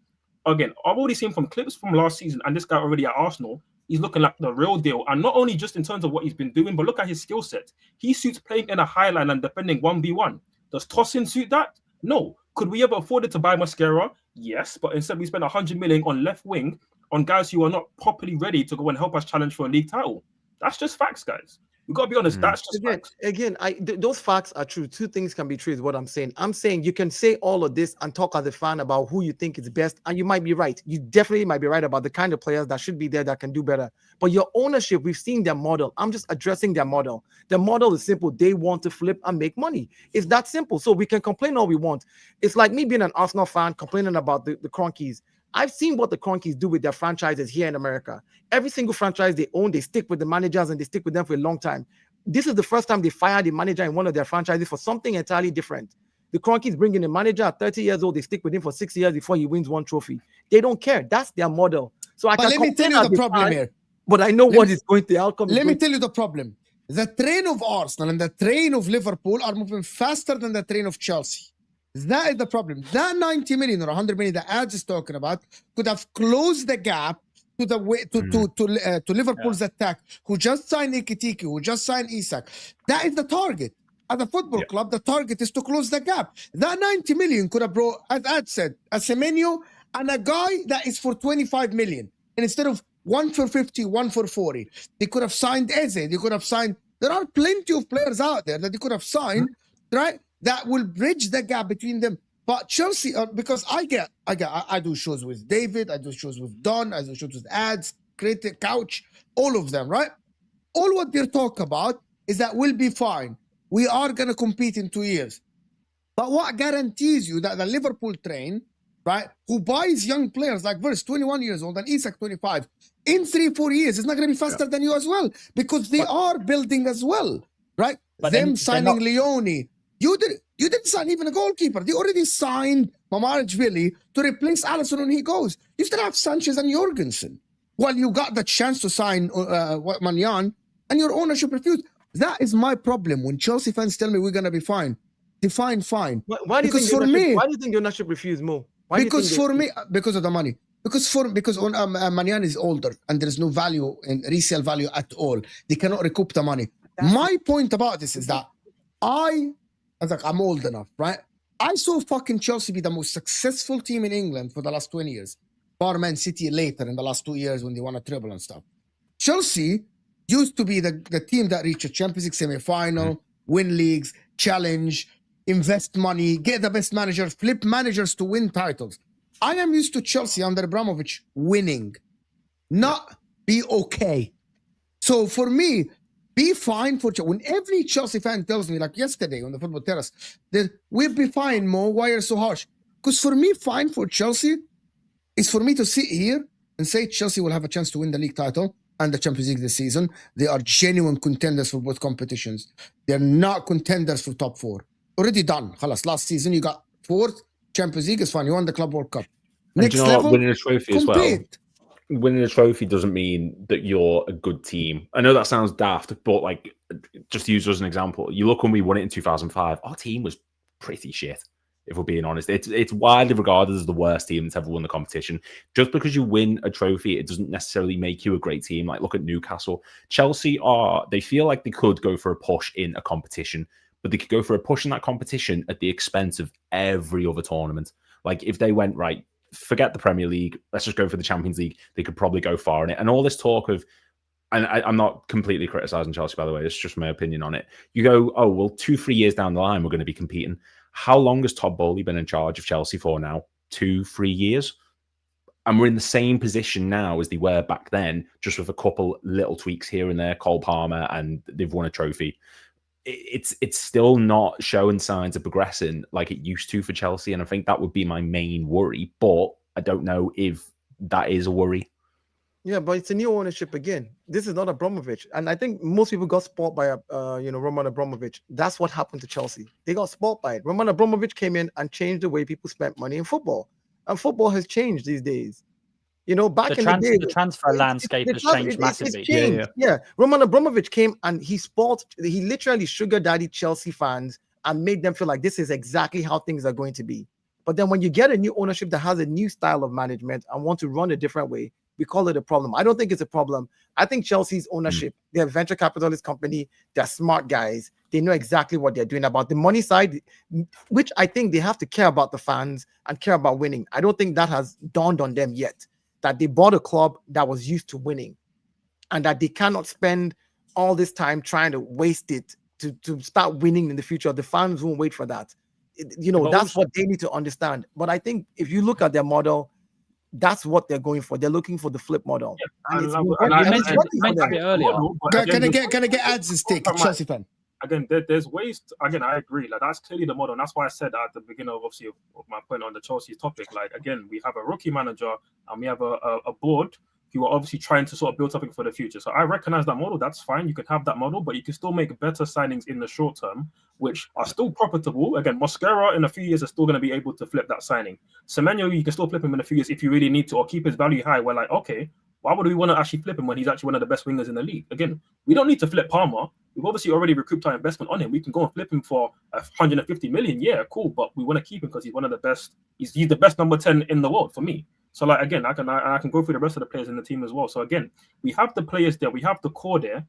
Again, I've already seen from clips from last season, and this guy already at Arsenal, he's looking like the real deal. And not only just in terms of what he's been doing, but look at his skill set. He suits playing in a high line and defending 1v1. Does Tosin suit that? No. Could we ever afford it to buy Mascara? Yes, but instead we spent 100 million on left wing on guys who are not properly ready to go and help us challenge for a league title. That's just facts, guys. We've got to be honest. That's just facts. Again, those facts are true. 2 things can be true is what I'm saying. I'm saying you can say all of this and talk as a fan about who you think is best, and you might be right. You definitely might be right about the kind of players that should be there that can do better. But your ownership, we've seen their model. I'm just addressing their model. Their model is simple. They want to flip and make money. It's that simple. So we can complain all we want. It's like me being an Arsenal fan complaining about the Cronkies. I've seen what the Cronkies do with their franchises here in America. Every single franchise they own, they stick with the managers and they stick with them for a long time. This is the first time they fired a manager in one of their franchises for something entirely different. The Cronkies bring in a manager at 30 years old. They stick with him for 6 years before he wins 1 trophy. They don't care. That's their model. So let me tell you the problem here. But I know what is going to the outcome. Let me tell you the problem. The train of Arsenal and the train of Liverpool are moving faster than the train of Chelsea. That is the problem. That 90 million or 100 million that Ads is talking about could have closed the gap to the way to Liverpool's attack, who just signed Ekitike, who just signed Isak. That is the target. At a football club, the target is to close the gap. That 90 million could have brought, as Ad said, a Semenyo and a guy that is for 25 million. And instead of one for 50, one for 40, they could have signed Eze. They could have signed. There are plenty of players out there that they could have signed, right? That will bridge the gap between them. But Chelsea, because I do shows with David, I do shows with Don, I do shows with Ads, Critic, Couch, all of them, right? All what they're talking about is that we'll be fine. We are going to compete in 2 years. But what guarantees you that the Liverpool train, right, who buys young players like Wirtz, 21 years old, and Isak, 25, in 3-4 years, is not going to be faster than you as well, because they are building as well, right? But them signing Leone. You didn't sign even a goalkeeper. They already signed Mamarajvili to replace Alisson when he goes. You still have Sanchez and Jorgensen. Well, you got the chance to sign Manyan, and your ownership refused. That is my problem. When Chelsea fans tell me we're going to be fine, define fine. Why do you think the ownership refused more? Because of the money. Because Manyan is older and there is no value in resale value at all. They cannot recoup the money. My point about this is that I'm old enough, right? I saw fucking Chelsea be the most successful team in England for the last 20 years. Bar Man City later in the last 2 years when they won a treble and stuff. Chelsea used to be the team that reached a Champions League semi-final, win leagues, challenge, invest money, get the best managers, flip managers to win titles. I am used to Chelsea under Abramovich winning, not be okay. So for me, be fine for Chelsea. When every Chelsea fan tells me, like yesterday on the football terrace, that we'll be fine, Mo, why are you so harsh? Because for me, fine for Chelsea is for me to sit here and say Chelsea will have a chance to win the league title and the Champions League this season. They are genuine contenders for both competitions. They're not contenders for top 4. Already done. Khalas, last season you got 4th. Champions League is fine. You won the Club World Cup. Next level, winning a trophy compete. As well. Winning a trophy doesn't mean that you're a good team. I know that sounds daft, but like, just to use as an example, you look when we won it in 2005, our team was pretty shit, if we're being honest. It's widely regarded as the worst team that's ever won the competition. Just because you win a trophy, it doesn't necessarily make you a great team. Like, look at Newcastle. Chelsea they feel like they could go for a push in a competition, but they could go for a push in that competition at the expense of every other tournament. Like, if they went, right, forget the Premier League, let's just go for the Champions League, they could probably go far in it. And all this talk of, and I'm not completely criticizing Chelsea, by the way, it's just my opinion on it. You go, oh, well, 2-3 years down the line, we're going to be competing. How long has Todd Bowley been in charge of Chelsea for now? 2-3 years? And we're in the same position now as they were back then, just with a couple little tweaks here and there, Cole Palmer, and they've won a trophy. It's still not showing signs of progressing like it used to for Chelsea, and I think that would be my main worry. But I don't know if that is a worry. Yeah, but it's a new ownership again. This is not Abramovich, and I think most people got spoiled by Roman Abramovich. That's what happened to Chelsea. They got spoiled by it. Roman Abramovich came in and changed the way people spent money in football, and football has changed these days. You know, back in the day, the transfer landscape has changed massively. Yeah. Roman Abramovich came and he literally sugar daddy Chelsea fans and made them feel like this is exactly how things are going to be. But then when you get a new ownership that has a new style of management and want to run a different way, we call it a problem. I don't think it's a problem. I think Chelsea's ownership, they're a venture capitalist company, they're smart guys. They know exactly what they're doing about the money side, which I think they have to care about the fans and care about winning. I don't think that has dawned on them yet, that they bought a club that was used to winning and that they cannot spend all this time trying to waste it to start winning in the future. The fans won't wait for that. That's what they need to understand. But I think if you look at their model, that's what they're going for. They're looking for the flip model. Yeah, you mentioned it earlier. Can I get Ads' take, Chelsea fan? Again, there's ways. Again, I agree. Like, that's clearly the model, and that's why I said at the beginning of my point on the Chelsea topic. Like, again, we have a rookie manager and we have a board who are obviously trying to sort of build something for the future. So I recognize that model. That's fine. You can have that model, but you can still make better signings in the short term, which are still profitable. Again, Mosquera in a few years is still going to be able to flip that signing. Semenyo, you can still flip him in a few years if you really need to, or keep his value high. We're like, okay, why would we want to actually flip him when he's actually one of the best wingers in the league? Again, we don't need to flip Palmer. we've obviously already recouped our investment on him. We can go and flip him for 150 million. Yeah, cool, but we want to keep him because he's one of the best. He's the best number 10 in the world for me. So like again, I can go through the rest of the players in the team as well. So again, we have the players there, we have the core there.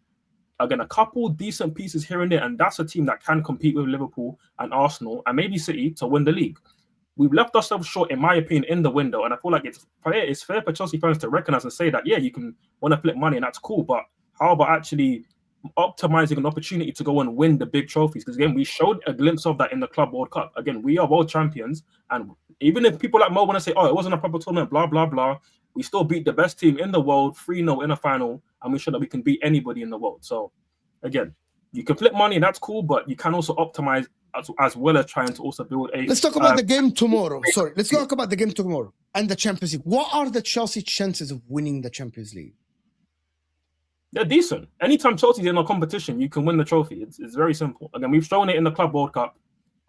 Again, a couple decent pieces here and there, and that's a team that can compete with Liverpool and Arsenal and maybe City to win the league. We've left ourselves short, in my opinion, in the window, and I feel like it's fair for Chelsea fans to recognize and say that, yeah, you can want to flip money, and that's cool, but how about actually optimizing an opportunity to go and win the big trophies? Because again, we showed a glimpse of that in the Club World Cup. Again, we are world champions, and even if people like Mo want to say, oh, it wasn't a proper tournament, blah, blah, blah, we still beat the best team in the world, 3-0 in a final, and we show that we can beat anybody in the world. So again, you can flip money, and that's cool, but you can also optimize as well as trying to also build a... Let's talk about the game tomorrow. Sorry, let's talk about the game tomorrow and the Champions League. What are the Chelsea chances of winning the Champions League? They're decent. Anytime Chelsea's in a competition, you can win the trophy. It's very simple. Again, we've shown it in the Club World Cup,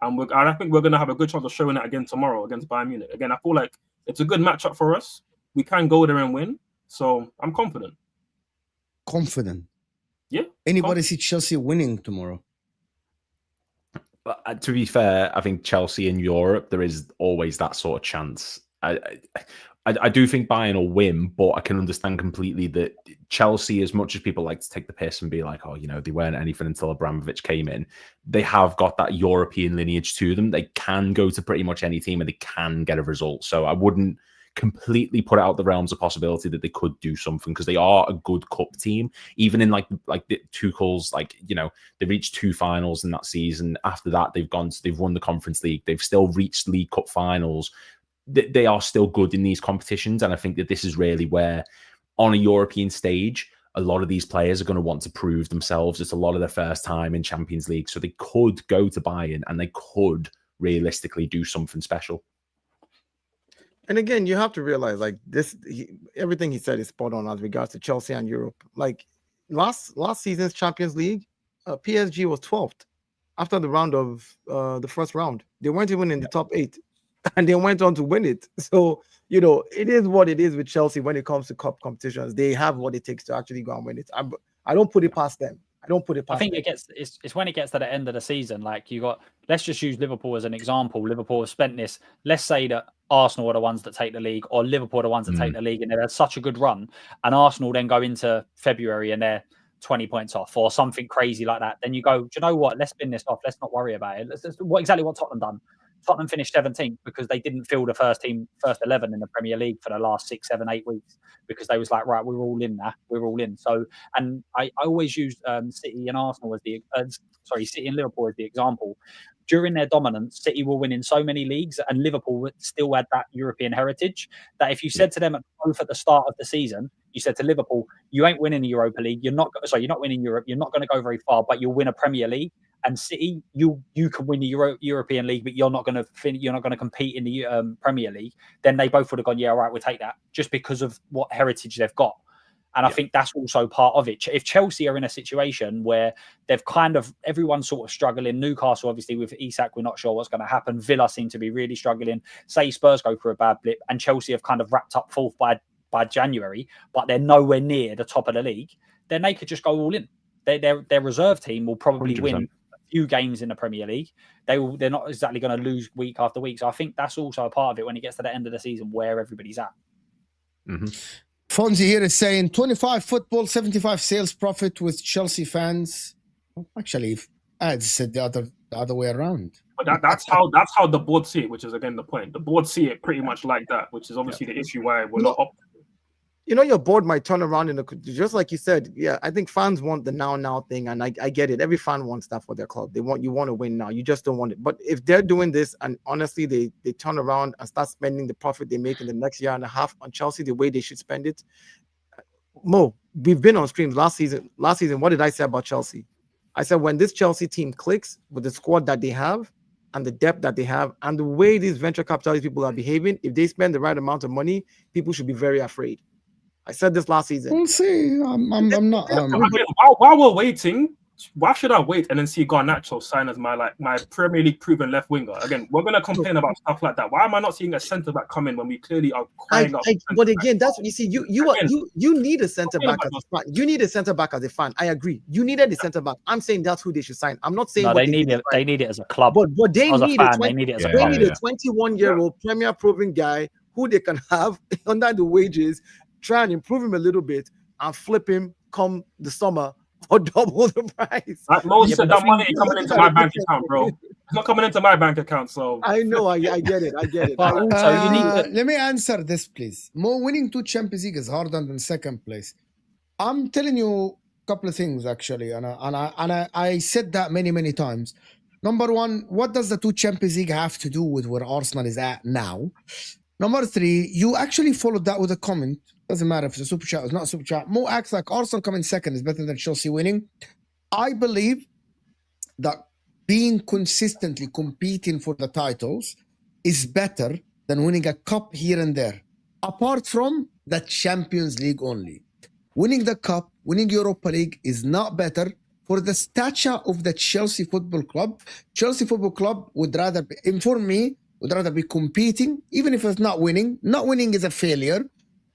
and I think we're going to have a good chance of showing it again tomorrow against Bayern Munich. Again, I feel like it's a good matchup for us. We can go there and win, so I'm confident. Confident? Yeah. Anybody see Chelsea winning tomorrow? But to be fair, I think Chelsea in Europe, there is always that sort of chance. I do think Bayern will win, but I can understand completely that Chelsea, as much as people like to take the piss and be like, oh, you know, they weren't anything until Abramovich came in, they have got that European lineage to them. They can go to pretty much any team and they can get a result. So I wouldn't completely put it out the realms of possibility that they could do something, because they are a good cup team. Even in like the Tuchel's, like, you know, they reached 2 finals in that season. After that, they've won the Conference League. They've still reached League Cup finals. They are still good in these competitions, and I think that this is really where, on a European stage, a lot of these players are going to want to prove themselves. It's a lot of their first time in Champions League, so they could go to Bayern and they could realistically do something special. And again, you have to realize, like, everything he said is spot on as regards to Chelsea and Europe. Like last season's Champions League, PSG was 12th after the round of the first round. They weren't even in the top 8, and they went on to win it. So, you know, it is what it is with Chelsea when it comes to cup competitions. They have what it takes to actually go and win it. I don't put it past them. I think it's when it gets to the end of the season. Like, let's just use Liverpool as an example. Liverpool have spent this. Let's say that Arsenal are the ones that take the league, or Liverpool are the ones that take the league, and they've had such a good run, and Arsenal then go into February and they're 20 points off or something crazy like that. Then you go, do you know what? Let's spin this off. Let's not worry about it. Exactly what Tottenham done. Tottenham finished 17th because they didn't field the first 11 in the Premier League for the last 6, 7, 8 weeks, because they was like, right, we're all in now. We're all in. So, and I always use City and Arsenal as City and Liverpool as the example. During their dominance, City were winning so many leagues, and Liverpool still had that European heritage, that if you said to them both at the start of the season, you said to Liverpool, you ain't winning the Europa League. You're not winning Europe. You're not going to go very far, but you'll win a Premier League. And City, you can win the European League, but you're not going to compete in the Premier League. Then they both would have gone, yeah, all right, we'll take that, just because of what heritage they've got. And I think that's also part of it. If Chelsea are in a situation where they've everyone's sort of struggling, Newcastle, obviously with Isak, we're not sure what's going to happen. Villa seem to be really struggling. Say Spurs go for a bad blip, and Chelsea have kind of wrapped up 4th by January, but they're nowhere near the top of the league, then they could just go all in. Their reserve team will probably 100%. Win few games in the Premier League. They're not exactly going to lose week after week. So I think that's also a part of it when it gets to the end of the season, where everybody's at. Mm-hmm. Fonzie here is saying 25 football, 75 sales profit with Chelsea fans. Actually, ads said the other way around. But that's how the board see it, which is again the point. The board see it pretty much like that, which is obviously the issue why we're not up. You know, your board might turn around just like you said. Yeah, I think fans want the now thing, and I get it. Every fan wants that for their club. You want to win now. You just don't want it. But if they're doing this, and honestly, they turn around and start spending the profit they make in the next year and a half on Chelsea the way they should spend it. Mo, we've been on streams last season. What did I say about Chelsea? I said, when this Chelsea team clicks with the squad that they have and the depth that they have and the way these venture capitalist people are behaving, if they spend the right amount of money, people should be very afraid. I said this last season. We'll see. I'm not. While we're waiting, why should I wait and then see Garnacho sign as my Premier League proven left winger? Again, we're gonna complain about stuff like that. Why am I not seeing a centre back come in when we clearly are crying out? But again, that's what you see. You need a centre back as a fan. You need a centre back as a fan. I agree. You needed a centre back. I'm saying that's who they should sign. I'm not saying no, they need it. They need it as a club. But they need a 21-year-old Premier proven guy who they can have under the wages, try and improve him a little bit, and flip him come the summer or double the price. Like most of that money coming into my bank account, bro. It's not coming into my bank account, so I know, I get it. So you need let me answer this, please. Winning 2 Champions League is harder than second place. I'm telling you a couple of things actually, and I said that many times. Number one, what does the 2 Champions League have to do with where Arsenal is at now? Number 3, you actually followed that with a comment. Doesn't matter if it's a super chat or it's not a super chat. Mo acts like Arsenal coming second is better than Chelsea winning. I believe that being consistently competing for the titles is better than winning a cup here and there. Apart from the Champions League only. Winning the cup, winning Europa League is not better for the stature of the Chelsea Football Club. Chelsea Football Club would rather be competing, even if it's not winning. Not winning is a failure.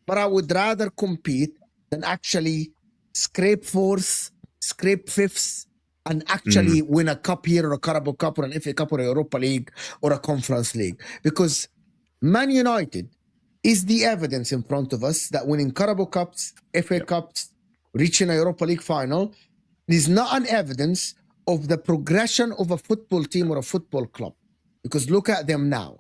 But I would rather compete than actually scrape 4th, scrape 5th, and actually win a cup here or a Carabao Cup or an FA Cup or a Europa League or a Conference League. Because Man United is the evidence in front of us that winning Carabao Cups, FA Cups, reaching a Europa League final is not an evidence of the progression of a football team or a football club. Because look at them now.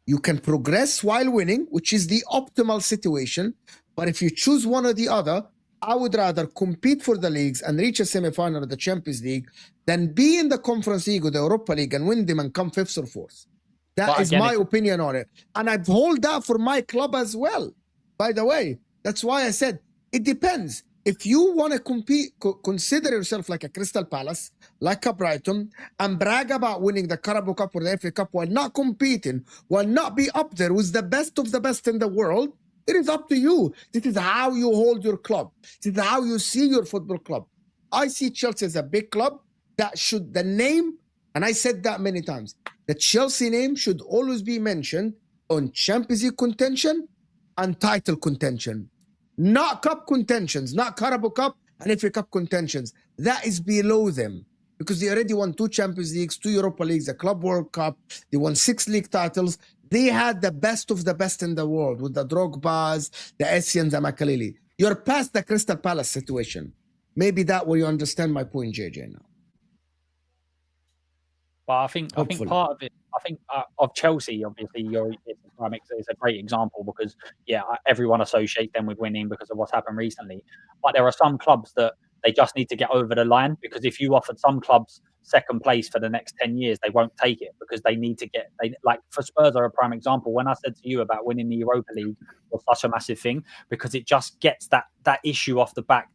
You can progress while winning, which is the optimal situation. But if you choose one or the other, I would rather compete for the leagues and reach a semi-final of the Champions League than be in the Conference League or the Europa League and win them and come 5th or 4th. That is my opinion on it. And I hold that for my club as well. By the way, that's why I said it depends. If you want to compete, consider yourself like a Crystal Palace, like a Brighton, and brag about winning the Carabao Cup or the FA Cup while not competing, while not be up there with the best of the best in the world, it is up to you. This is how you hold your club. This is how you see your football club. I see Chelsea as a big club that should, the name, and I said that many times, the Chelsea name should always be mentioned on Champions League contention and title contention. Not cup contentions, not Carabao Cup and FA Cup contentions. That is below them because they already won 2 Champions Leagues, 2 Europa Leagues, a Club World Cup. They won 6 league titles. They had the best of the best in the world with the Drogbas, the Essians, the Makaleli. You're past the Crystal Palace situation. Maybe that will you understand my point, JJ, now. But I think part of it, of Chelsea, obviously, it's a great example because, everyone associates them with winning because of what's happened recently. But there are some clubs that they just need to get over the line because if you offered some clubs second place for the next 10 years, they won't take it because they need to like for Spurs are a prime example. When I said to you about winning the Europa League was such a massive thing because it just gets that issue off the back,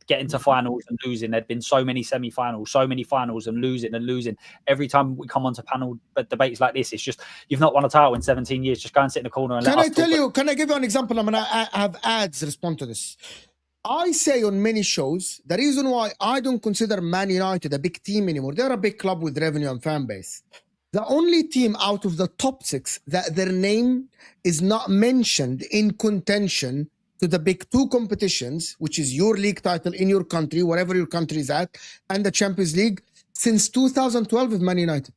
getting to finals and losing. There'd been so many semi-finals, so many finals and losing. Every time we come onto panel debates like this, it's just, you've not won a title in 17 years. Just go and sit in the corner and can I give you an example? I'm going to have ads respond to this. I say on many shows, the reason why I don't consider Man United a big team anymore, they're a big club with revenue and fan base. The only team out of the top 6 that their name is not mentioned in contention to the big 2 competitions, which is your league title in your country, wherever your country is at, and the Champions League, since 2012 with Man United.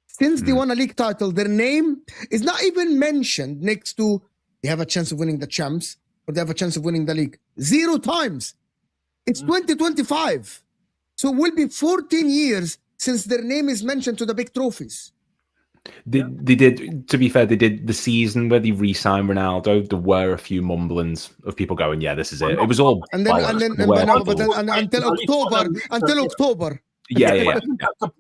Since they won a league title, their name is not even mentioned next to they have a chance of winning the champs, or they have a chance of winning the league. 0 times. It's 2025. So it will be 14 years since their name is mentioned to the big trophies. They did, to be fair, they did the season where they re-signed Ronaldo. There were a few mumblings of people going, yeah, this is it. It was all until October. Yeah.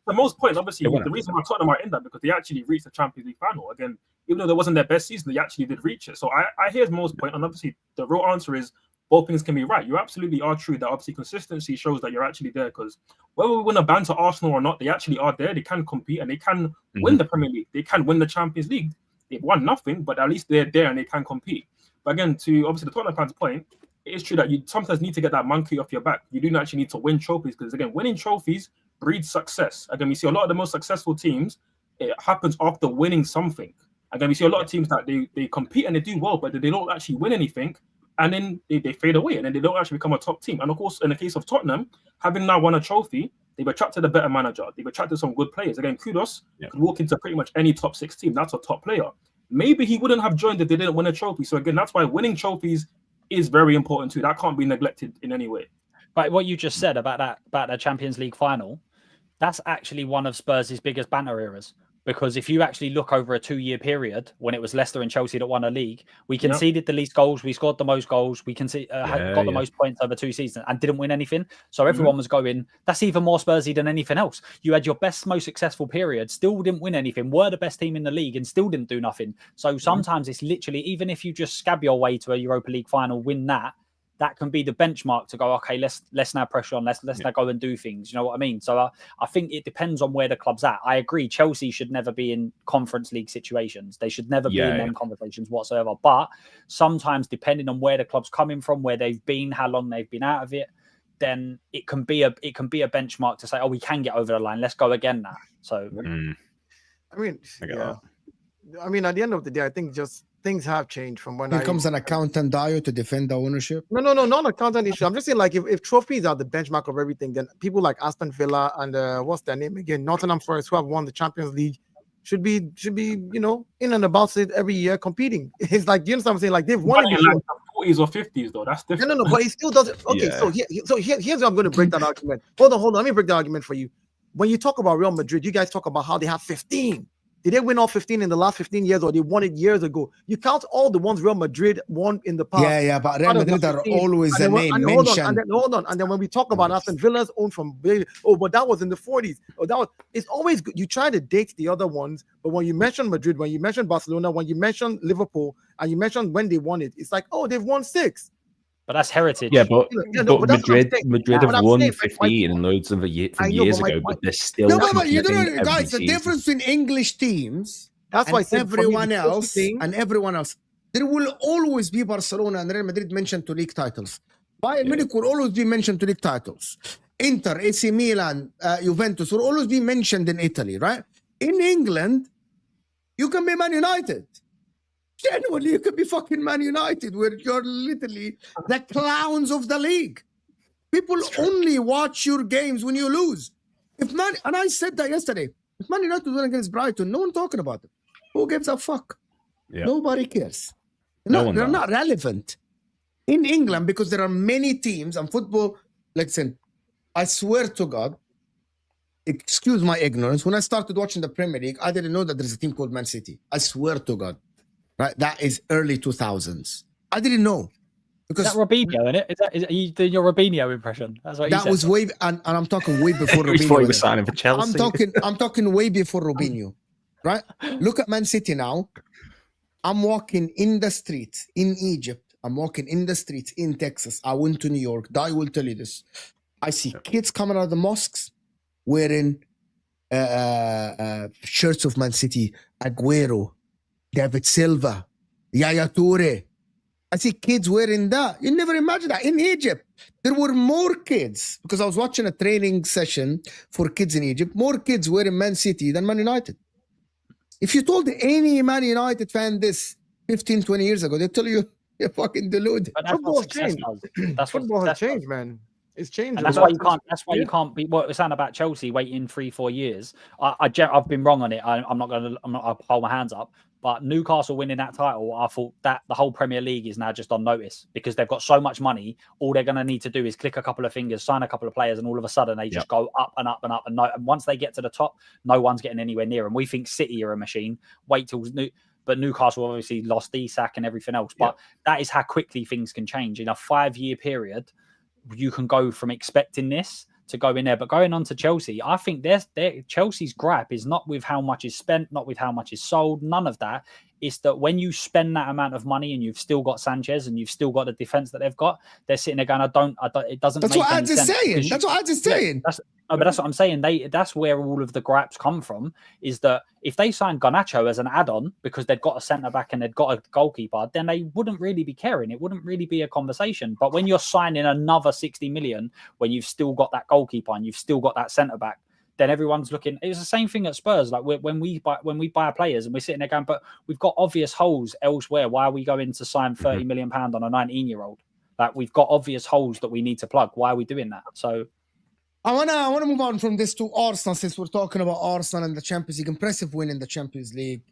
The most point, obviously, the reason why Tottenham are in that because they actually reached the Champions League final. Again, even though that wasn't their best season, they actually did reach it. So I hear most point, and obviously the real answer is both things can be right. You absolutely are true that obviously consistency shows that you're actually there because whether we win a banter Arsenal or not, they actually are there. They can compete and they can win the Premier League. They can win the Champions League. They've won nothing, but at least they're there and they can compete. But again, to obviously the Tottenham fans' point, it is true that you sometimes need to get that monkey off your back. You do actually need to win trophies because, again, winning trophies breeds success. Again, we see a lot of the most successful teams, it happens after winning something. Again, we see a lot of teams that they compete and they do well, but they don't actually win anything. And then they fade away, and then they don't actually become a top team. And of course, in the case of Tottenham, having now won a trophy, they've attracted a better manager. They've attracted some good players. Again, kudos. Could walk into pretty much any top 6 team. That's a top player. Maybe he wouldn't have joined if they didn't win a trophy. So again, that's why winning trophies is very important too. That can't be neglected in any way. But what you just said about the Champions League final, that's actually one of Spurs' biggest banter eras. Because if you actually look over a 2-year period, when it was Leicester and Chelsea that won a league, we conceded the least goals, we scored the most goals, we got the most points over 2 seasons and didn't win anything. So everyone was going, that's even more Spursy than anything else. You had your best, most successful period, still didn't win anything, were the best team in the league and still didn't do nothing. So sometimes it's literally, even if you just scab your way to a Europa League final, win that can be the benchmark to go, okay, let's now pressure on, let's now go and do things. You know what I mean? So I think it depends on where the club's at. I agree, Chelsea should never be in Conference League situations. They should never be in them conversations whatsoever. But sometimes, depending on where the club's coming from, where they've been, how long they've been out of it, then it can be a benchmark to say, oh, we can get over the line. Let's go again now. So, I mean, at the end of the day, I think just things have changed from when Here comes an accountant Dio to defend the ownership. No, not accountant issue. I'm just saying, like, if trophies are the benchmark of everything, then people like Aston Villa and what's their name again, Nottingham Forest, who have won the Champions League, should be in and about it every year competing. It's like, you know what I'm saying? Like, they've won it like the 40s or 50s though. That's different. No, but he still does it. Okay, so here's how I'm going to break that argument. Hold on. Let me break that argument for you. When you talk about Real Madrid, you guys talk about how they have 15. Did they win all 15 in the last 15 years, or they won it years ago? You count all the ones Real Madrid won in the past. Yeah, but Real Madrid are always the name mentioned. Hold on. And then when we talk about Aston Villa's own from, but that was in the 40s. It's always good. You try to date the other ones, but when you mention Madrid, when you mention Barcelona, when you mention Liverpool, and you mention when they won it, it's like, oh, they've won 6. But that's heritage. Yeah, but Madrid have won 15 and loads of years ago, but they're still. No, but you don't know, guys. The difference in English teams, that's why everyone else, there will always be Barcelona and Real Madrid mentioned to league titles. Bayern Munich will always be mentioned to league titles. Inter, AC Milan, Juventus will always be mentioned in Italy, right? In England, you can be Man United. Genuinely, you could be fucking Man United, where you're literally the clowns of the league. People only watch your games when you lose. And I said that yesterday. If Man United win against Brighton, no one talking about it. Who gives a fuck? Yeah. Nobody cares. They're not relevant in England because there are many teams and football. Listen, I swear to God, excuse my ignorance. When I started watching the Premier League, I didn't know that there's a team called Man City. I swear to God. Right, that is early 2000s. I didn't know because is that Robinho, isn't it? Are you doing your Robinho impression? That's what that was way, and I'm talking way before Robinho. Before he was signing for Chelsea. I'm talking way before Robinho. Right? Look at Man City now. I'm walking in the streets in Egypt. I'm walking in the streets in Texas. I went to New York. I will tell you this. I see kids coming out of the mosques wearing shirts of Man City, Aguero, David Silva, Yaya Toure. I see kids wearing that. You never imagine that. In Egypt, there were more kids, because I was watching a training session for kids in Egypt, more kids wearing Man City than Man United. If you told any Man United fan this 15, 20 years ago, they tell you you're fucking deluded. Football has changed. Football has changed, man. It's changed. And that's why you can't. That's why you can't be. What we're saying about Chelsea waiting 3-4 years. I've been wrong on it. I'm not I'll hold my hands up. But Newcastle winning that title, I thought that the whole Premier League is now just on notice because they've got so much money. All they're going to need to do is click a couple of fingers, sign a couple of players, and all of a sudden they just go up and up and up. And once they get to the top, no one's getting anywhere near them. We think City are a machine. Wait till but Newcastle obviously lost Isak and everything else. But that is how quickly things can change in a 5-year period. You can go from expecting this to go in there. But going on to Chelsea, I think Chelsea's gripe is not with how much is spent, not with how much is sold, none of that. It's that when you spend that amount of money and you've still got Sanchez and you've still got the defense that they've got, they're sitting there going, I don't, it doesn't That's make what any Ads is sense. saying. That's what Ads is saying. But that's what I'm saying. That's where all of the gripes come from, is that if they signed Garnacho as an add-on because they've got a centre-back and they've got a goalkeeper, then they wouldn't really be caring. It wouldn't really be a conversation. But when you're signing another 60 million, when you've still got that goalkeeper and you've still got that centre-back, then everyone's looking. It's the same thing at Spurs. Like when we buy players and we're sitting there going, but we've got obvious holes elsewhere. Why are we going to sign 30 million pound on a 19-year-old? Like we've got obvious holes that we need to plug. Why are we doing that? So I wanna move on from this to Arsenal, since we're talking about Arsenal and the Champions League. Impressive win in the Champions League.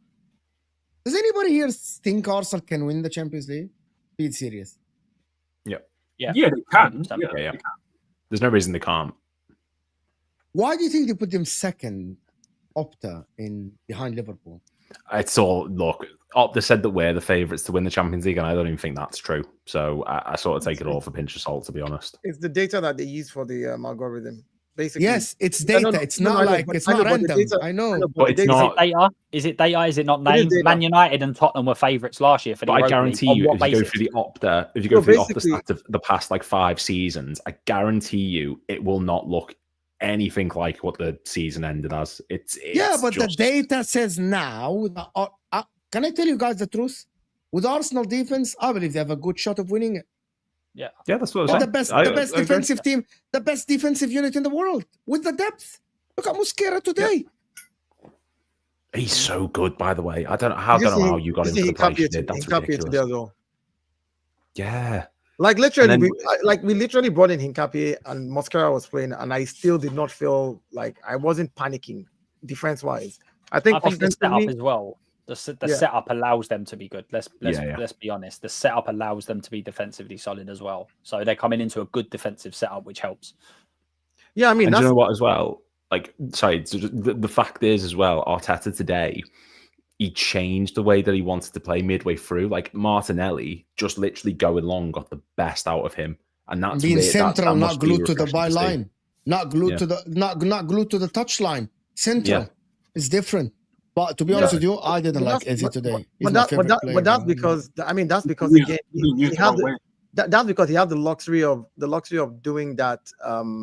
Does anybody here think Arsenal can win the Champions League? Be serious. Yeah, they can. Yeah. There's no reason they can't. Why do you think they put them second, Opta, in behind Liverpool? It's all, look, Opta said that we're the favourites to win the Champions League, and I don't even think that's true. So I sort of take it all for a pinch of salt, to be honest. It's the data that they use for the algorithm. Basically, yes, it's data. It's not random. I know, but it's not. Is it data? Is it not named? Man United and Tottenham were favourites last year for the. But I guarantee you, if you go through the Opta, stats of the past like 5 seasons, I guarantee you it will not look anything like what the season ended as. It's but the data says now. Can I tell you guys the truth? With Arsenal defense, I believe they have a good shot of winning it. Yeah, that's what I was saying. The best defensive team, the best defensive unit in the world with the depth. Look at Mosquera today. Yeah. He's so good, by the way. I don't know how you got him for the price you did. That's ridiculous. Yeah. Like literally, we literally brought in Hincapié and Mosquera was playing, and I still did not feel like I wasn't panicking defense-wise. I think the setup as well. The setup allows them to be good. Let's be honest. The setup allows them to be defensively solid as well. So they're coming into a good defensive setup, which helps. Yeah, I mean, you know what as well? Like, sorry, the fact is as well, Arteta today, he changed the way that he wanted to play midway through. Like Martinelli, just literally going long, got the best out of him, and that's being central, not glued to the byline, not glued to the not glued to the touchline. Central is different. But to be honest with you, I didn't like Eze today. But that's because again that's because he had the luxury of doing that. Of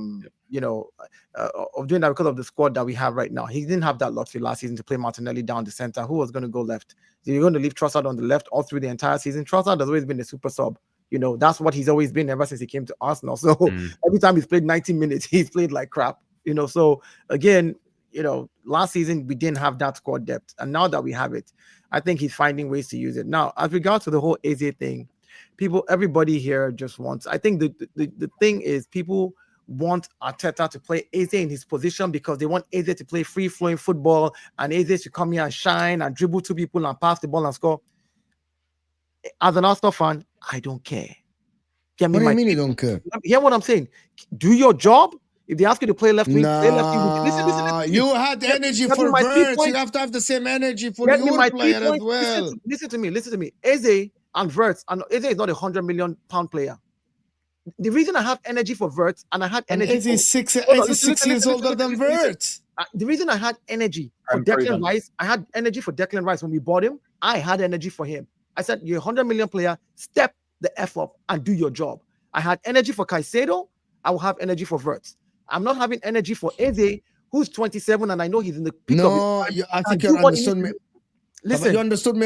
doing that because of the squad that we have right now. He didn't have that luxury last season to play Martinelli down the center. Who was going to go left? You're going to leave Trossard on the left all through the entire season. Trossard has always been the super sub. That's what he's always been ever since he came to Arsenal. So every time he's played 90 minutes, he's played like crap. So again, last season we didn't have that squad depth, and now that we have it, I think he's finding ways to use it. Now, as regards to the whole Eze thing, everybody here just wants. I think the thing is people want Arteta to play Eze in his position because they want Eze to play free-flowing football and Eze to come here and shine and dribble to people and pass the ball and score. As an Arsenal fan, I don't care. What do you mean you don't care? Hear what I'm saying? Do your job. If they ask you to play left wing, play left wing. Listen. You had energy for Wirtz. You have to have the same energy for your player as well. Listen to me. Eze and Wirtz, and Eze is not £100 million player. The reason I have energy for Wirtz and I had energy Eze is 6 years older than Wirtz. The reason I had energy for Declan Rice, I had energy for Declan Rice when we bought him. I had energy for him. I said, you're a £100 million player. Step the F up and do your job. I had energy for Caicedo. I will have energy for Wirtz. I'm not having energy for Eze, who's 27, and I know he's in the peak of his. I think you understood me. Listen, you understood me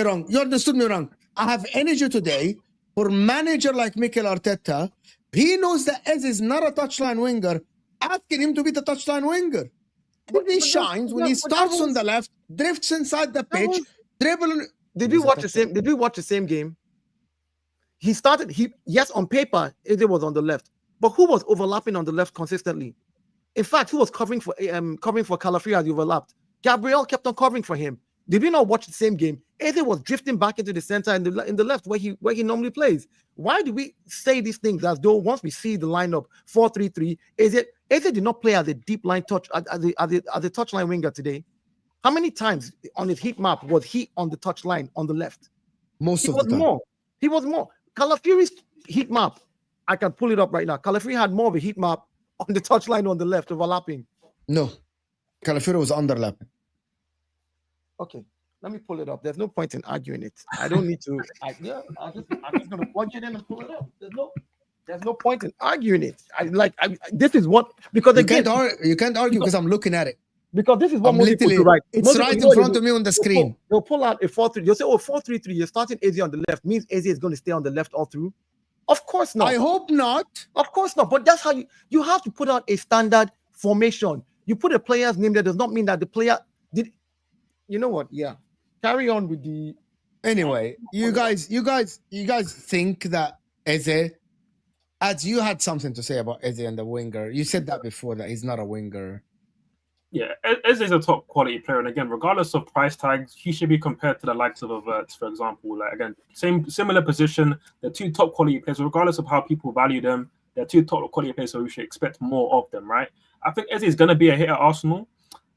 wrong. I have energy today for a manager like Mikel Arteta. He knows that Eze is not a touchline winger. Asking him to be the touchline winger. When he shines, when he starts on the left, drifts inside the pitch, dribbling. Did we watch the same game? He started. Yes, on paper, Eze was on the left, but who was overlapping on the left consistently? In fact, who was covering for Calafrio as he overlapped? Gabriel kept on covering for him. Did we not watch the same game? Eze was drifting back into the center in the left where he normally plays. Why do we say these things as though once we see the lineup 4-3-3, Eze did not play as a deep line touch as a touchline winger today? How many times on his heat map was he on the touchline on the left? Most of the time. He was more. Calafio's heat map, I can pull it up right now. Calafrio had more of a heat map on the touchline on the left, overlapping. No, Calafrio was underlapping. Okay. Let me pull it up. There's no point in arguing it. I don't need to. I'm just gonna plug it in and pull it up. There's no point in arguing it. This is what, because again, you can't argue because I'm looking at it. Because this is what most people do, right? It's right in front of me on the screen. They'll pull out a 4-3. You'll say, 4-3-3. You're starting Eze on the left. Means Eze is going to stay on the left all through. Of course not. I hope not. Of course not. But that's how you have to put out a standard formation. You put a player's name there does not mean that the player did. You know what? Yeah. Carry on with the. Anyway, you guys think that Eze, as you had something to say about Eze and the winger. You said that before, that he's not a winger. Yeah, Eze is a top quality player, and again, regardless of price tags, he should be compared to the likes of Wirtz, for example. Like again, similar position. They're two top quality players, regardless of how people value them. They're two top quality players, so we should expect more of them, right? I think Eze is going to be a hit at Arsenal.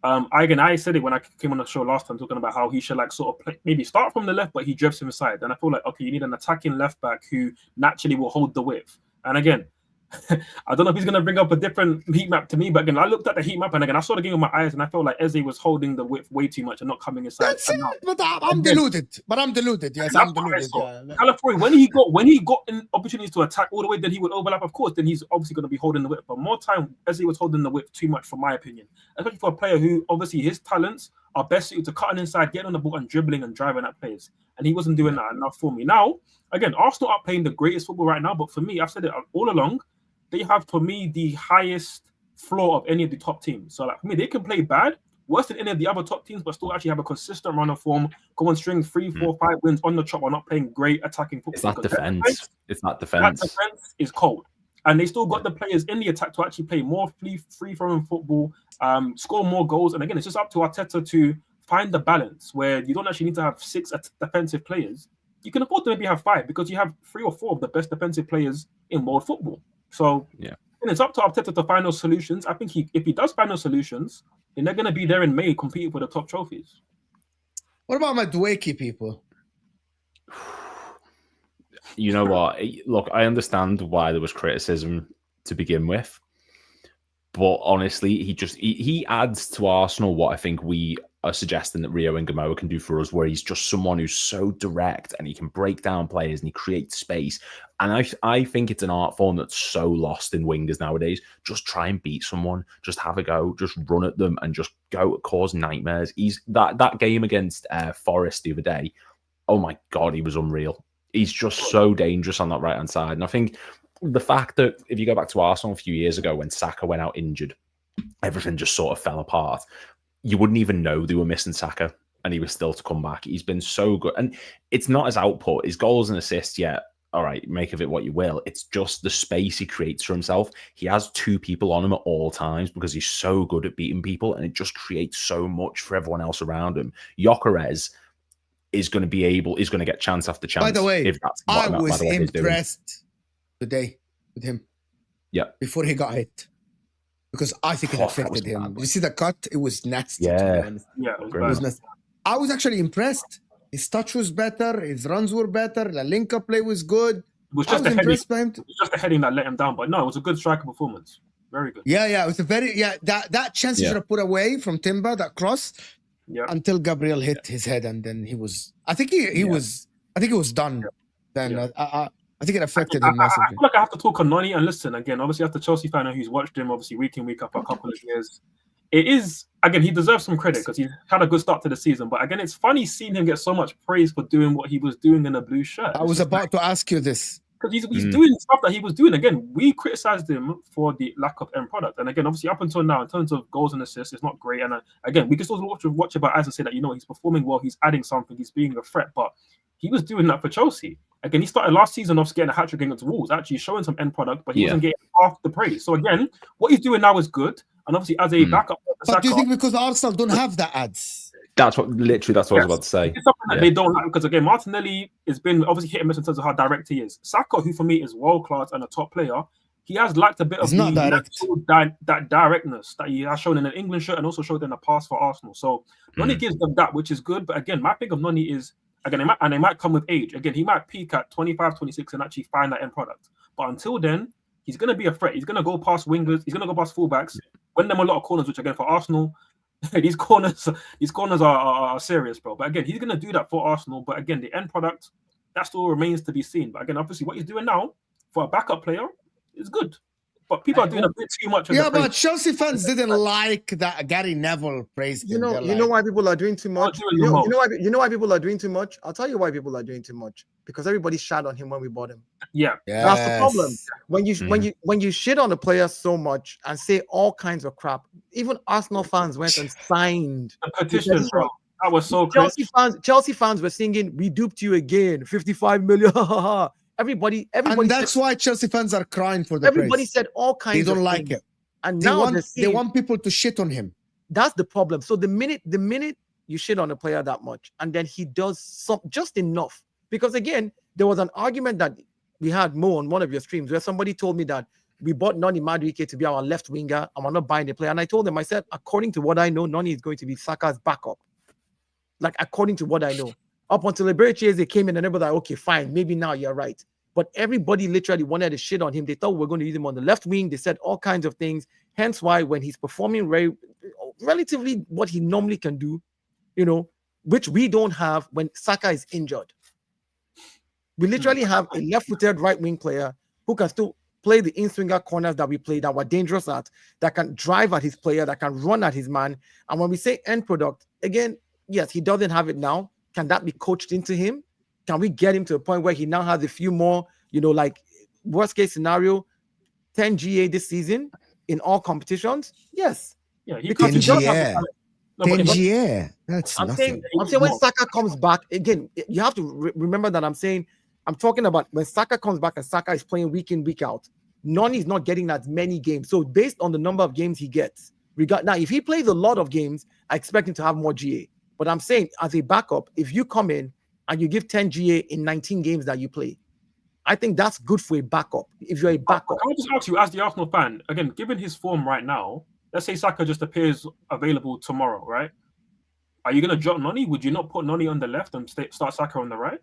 I said it when I came on the show last time, talking about how he should sort of maybe start from the left, but he drifts inside. And I feel like, okay, you need an attacking left back who naturally will hold the width. And again, I don't know if he's going to bring up a different heat map to me, but again, I looked at the heat map and again, I saw the game with my eyes and I felt like Eze was holding the width way too much and not coming inside. That's it, but I'm deluded. Yes, I'm deluded. Yeah. Calafiori, when he got in opportunities to attack all the way, then he would overlap, of course, then he's obviously going to be holding the width. But more time, Eze was holding the width too much, for my opinion. Especially for a player who, obviously, his talents are best suited to cutting inside, getting on the ball and dribbling and driving at players. And he wasn't doing that enough for me. Now, again, Arsenal are playing the greatest football right now, but for me, I've said it all along, they have, for me, the highest floor of any of the top teams. So, for me, they can play bad, worse than any of the other top teams, but still actually have a consistent run of form, go and string 3, 4, 5 wins on the chop while not playing great attacking football. It's not defense. That defense is cold. And they still got the players in the attack to actually play more free-flowing football, score more goals. And again, it's just up to Arteta to find the balance where you don't actually need to have 6 defensive players. You can afford to maybe have 5 because you have 3 or 4 of the best defensive players in world football. So and it's up to Arteta to find those solutions. I think if he does find those solutions, then they're going to be there in May competing for the top trophies. What about Madueke, people? You know what? Look, I understand why there was criticism to begin with, but honestly, he adds to Arsenal what I think we are suggesting that Rio Ngamoa can do for us, where he's just someone who's so direct and he can break down players and he creates space. And I think it's an art form that's so lost in wingers nowadays. Just try and beat someone, just have a go, just run at them and just go cause nightmares. He's that game against Forest the other day. Oh my God, he was unreal. He's just so dangerous on that right-hand side. And I think the fact that if you go back to Arsenal a few years ago when Saka went out injured, everything just sort of fell apart. You wouldn't even know they were missing Saka and he was still to come back. He's been so good. And it's not his output, his goals and assists yet. All right, make of it what you will. It's just the space he creates for himself. He has 2 people on him at all times because he's so good at beating people and it just creates so much for everyone else around him. Gyökeres is going to get chance after chance. By the way, if that's I was impressed today with him. Yeah. Before he got hit. Because I think it affected him. You see the cut? It was nasty. Yeah, it was nasty. I was actually impressed. His touch was better. His runs were better. The link-up play was good. It was just the heading that let him down. But no, it was a good striker performance. Very good. Yeah. It was a very that chance he should have put away from Timber, that cross. Yeah. Until Gabriel hit his head, and then he was. I think he was done. Then I think it affected him massively. I feel like I have to talk on Noni and listen again. Obviously, as the Chelsea fan who's watched him obviously week in week up a couple of years, it is again he deserves some credit because he had a good start to the season. But again, it's funny seeing him get so much praise for doing what he was doing in a blue shirt. I was about to ask you this. Because he's doing stuff that he was doing. Again, we criticized him for the lack of end product. And again, obviously, up until now, in terms of goals and assists, it's not great. And again, we can still watch about eyes and say that, he's performing well, he's adding something, he's being a threat. But he was doing that for Chelsea. Again, he started last season off getting a hat-trick against Wolves, actually showing some end product, but he wasn't getting half the praise. So again, what he's doing now is good. And obviously, as a backup... But do you think because Arsenal don't have the ads? That's what I was about to say. It's something that they don't like because again, Martinelli has been obviously hit and miss in terms of how direct he is. Saka, who for me is world class and a top player, he has lacked a bit of that directness that he has shown in an England shirt and also showed in the past for Arsenal. So Noni gives them that, which is good. But again, my thing of Noni is again, it might come with age. Again, he might peak at 25, 26 and actually find that end product. But until then, he's going to be a threat. He's going to go past wingers. He's going to go past fullbacks, win them a lot of corners, which again for Arsenal. these corners are serious, bro. But again, he's gonna do that for Arsenal. But again, the end product that still remains to be seen. But again, obviously, what he's doing now for a backup player is good. But people are doing a bit too much. Yeah, but Chelsea fans didn't like that Gary Neville praised him. You know why people are doing too much? You know why people are doing too much? I'll tell you why people are doing too much. Because everybody shat on him when we bought him. Yeah. That's the problem. When you shit on a player so much and say all kinds of crap, even Arsenal fans went and signed a petition, bro. That was so Chelsea fans were singing, "We duped you again, 55 million." Everybody, and that's why Chelsea fans are crying for the everybody praise. said all kinds of things. They don't like it. And now they want people to shit on him. That's the problem. So the minute you shit on a player that much, and then he does just enough. Because again, there was an argument that we had, Mo, on one of your streams where somebody told me that we bought Noni Madueke to be our left winger and we're not buying the player. And I told them, I said, according to what I know, Noni is going to be Saka's backup. Like, according to what I know. Up until Eberechi came in and everybody was like, okay, fine, maybe now you're right. But everybody literally wanted to shit on him. They thought we were going to use him on the left wing. They said all kinds of things. Hence why when he's performing relatively what he normally can do, which we don't have when Saka is injured. We literally have a left-footed right-wing player who can still play the in-swinger corners that we play, that we're dangerous at, that can drive at his player, that can run at his man. And when we say end product, again, yes, he doesn't have it now. Can that be coached into him? Can we get him to a point where he now has a few more, like worst-case scenario, 10 GA this season in all competitions? Yes. Yeah, because he does have 10 GA. That's I'm saying when Saka comes back, again, you have to remember that I'm talking about when Saka comes back and Saka is playing week in, week out. Noni is not getting as many games. So based on the number of games he gets, now if he plays a lot of games, I expect him to have more GA. But I'm saying as a backup, if you come in and you give 10 GA in 19 games that you play, I think that's good for a backup. If you're a backup. Can I just ask you, as the Arsenal fan, again, given his form right now, let's say Saka just appears available tomorrow, right? Are you going to drop Noni? Would you not put Noni on the left and start Saka on the right?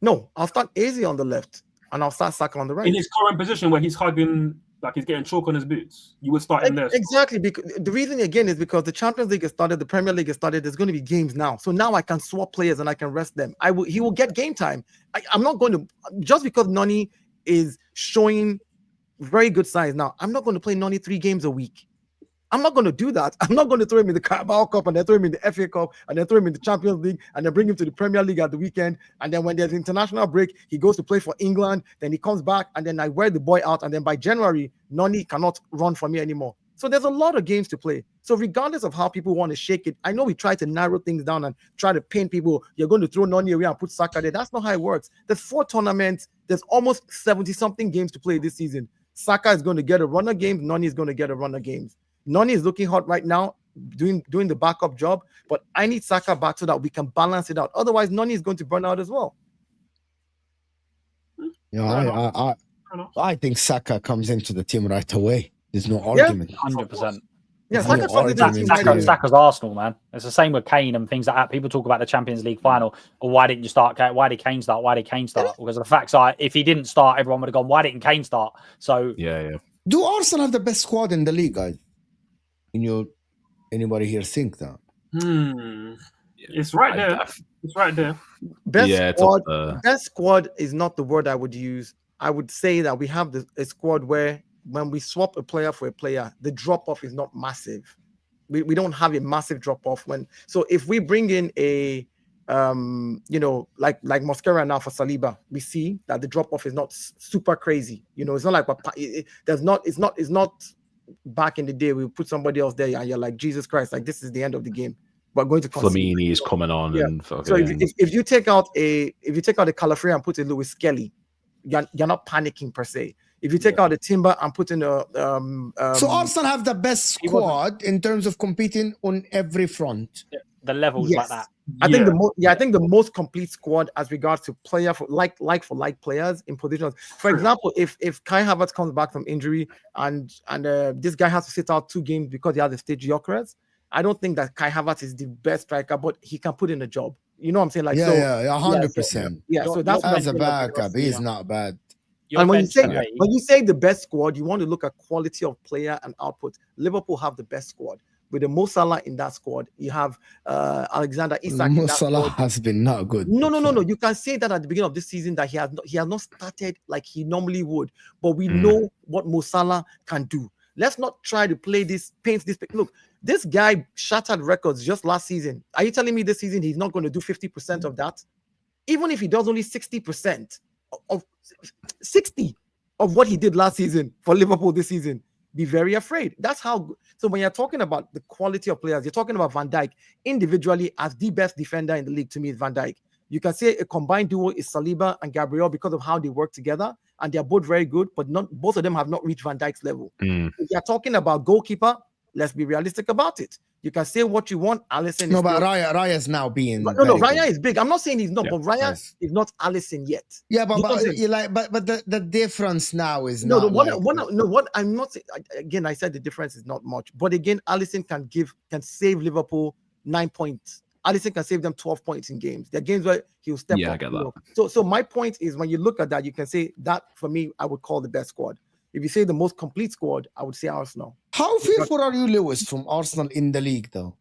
No, I'll start Eze on the left and I'll start Saka on the right. In his current position where he's hugging, like he's getting chalk on his boots, you would start him there. Exactly. Because the reason again is because the Champions League has started, the Premier League has started. There's going to be games now, so now I can swap players and I can rest them. He will get game time. I'm not going to just because Noni is showing very good signs now. I'm not going to play Noni 3 games a week. I'm not going to do that. I'm not going to throw him in the Carabao Cup and then throw him in the FA Cup and then throw him in the Champions League and then bring him to the Premier League at the weekend. And then when there's international break, he goes to play for England. Then he comes back and then I wear the boy out. And then by January, Noni cannot run for me anymore. So there's a lot of games to play. So regardless of how people want to shake it, I know we try to narrow things down and try to paint people. You're going to throw Noni away and put Saka there. That's not how it works. There's 4 tournaments. There's almost 70-something games to play this season. Saka is going to get a run of games. Noni is going to get a run of games. Noni is looking hot right now, doing the backup job, but I need Saka back so that we can balance it out. Otherwise, Noni is going to burn out as well. Yeah, I think Saka comes into the team right away. There's no argument. 100%. Yeah, Saka's Arsenal, man. It's the same with Kane and things like that. People talk about the Champions League final. Or why didn't you start? Why did Kane start? Why did Kane start? Because the facts are, if he didn't start, everyone would have gone, why didn't Kane start? So yeah. Do Arsenal have the best squad in the league, guys? Anybody here think that? It's right there. It's right there. Best squad is not the word I would use. I would say that we have a squad where when we swap a player for a player, the drop-off is not massive. We don't have a massive drop-off. So if we bring in a like Mosquera now for Saliba, we see that the drop-off is not super crazy. It's not like it's not back in the day we put somebody else there and you're like, Jesus Christ, like this is the end of the game. We're going to Flamini is coming on. Yeah. And so if you take out a Calafria and put in Lewis Skelly, you're not panicking per se. If you take out a Timber and put in a so Arsenal have the best squad in terms of competing on every front. Yeah, the levels like that. I think the most complete squad as regards to player for like players in positions. For example, if Kai Havertz comes back from injury and this guy has to sit out 2 games because he has a stage Gyökeres, I don't think that Kai Havertz is the best striker, but he can put in a job. You know what I'm saying? Like 100%. So that's as a backup, he's not bad. And when you say the best squad, you want to look at quality of player and output. Liverpool have the best squad. with the Mo Salah in that squad. You have Alexander Isak. Mo Salah has been not good. No. You can say that at the beginning of this season that he has not started like he normally would. But we know what Mo Salah can do. Let's not try to paint this. Look, this guy shattered records just last season. Are you telling me this season he's not going to do 50% of that? Even if he does only 60% of 60 of what he did last season for Liverpool this season, be very afraid. That's how. So when you're talking about the quality of players, you're talking about Van Dijk individually as the best defender in the league. To me, is Van Dijk. You can say a combined duo is Saliba and Gabriel because of how they work together, and they're both very good, but both of them have not reached Van Dijk's level. If you're talking about goalkeeper, let's be realistic about it. You can say what you want. Alisson. No, but Raya's now being. No, Raya is big. I'm not saying he's not, but Raya is not Alisson yet. Yeah, but the difference now is no. Not What I'm not saying again. I said the difference is not much, but again, Alisson can save Liverpool 9 points. Alisson can save them 12 points in games. There are games where he'll step up. I get that. So my point is, when you look at that, you can say that for me, I would call the best squad. If you say the most complete squad, I would say Arsenal. How fearful are you, Lewis, from Arsenal in the league, though?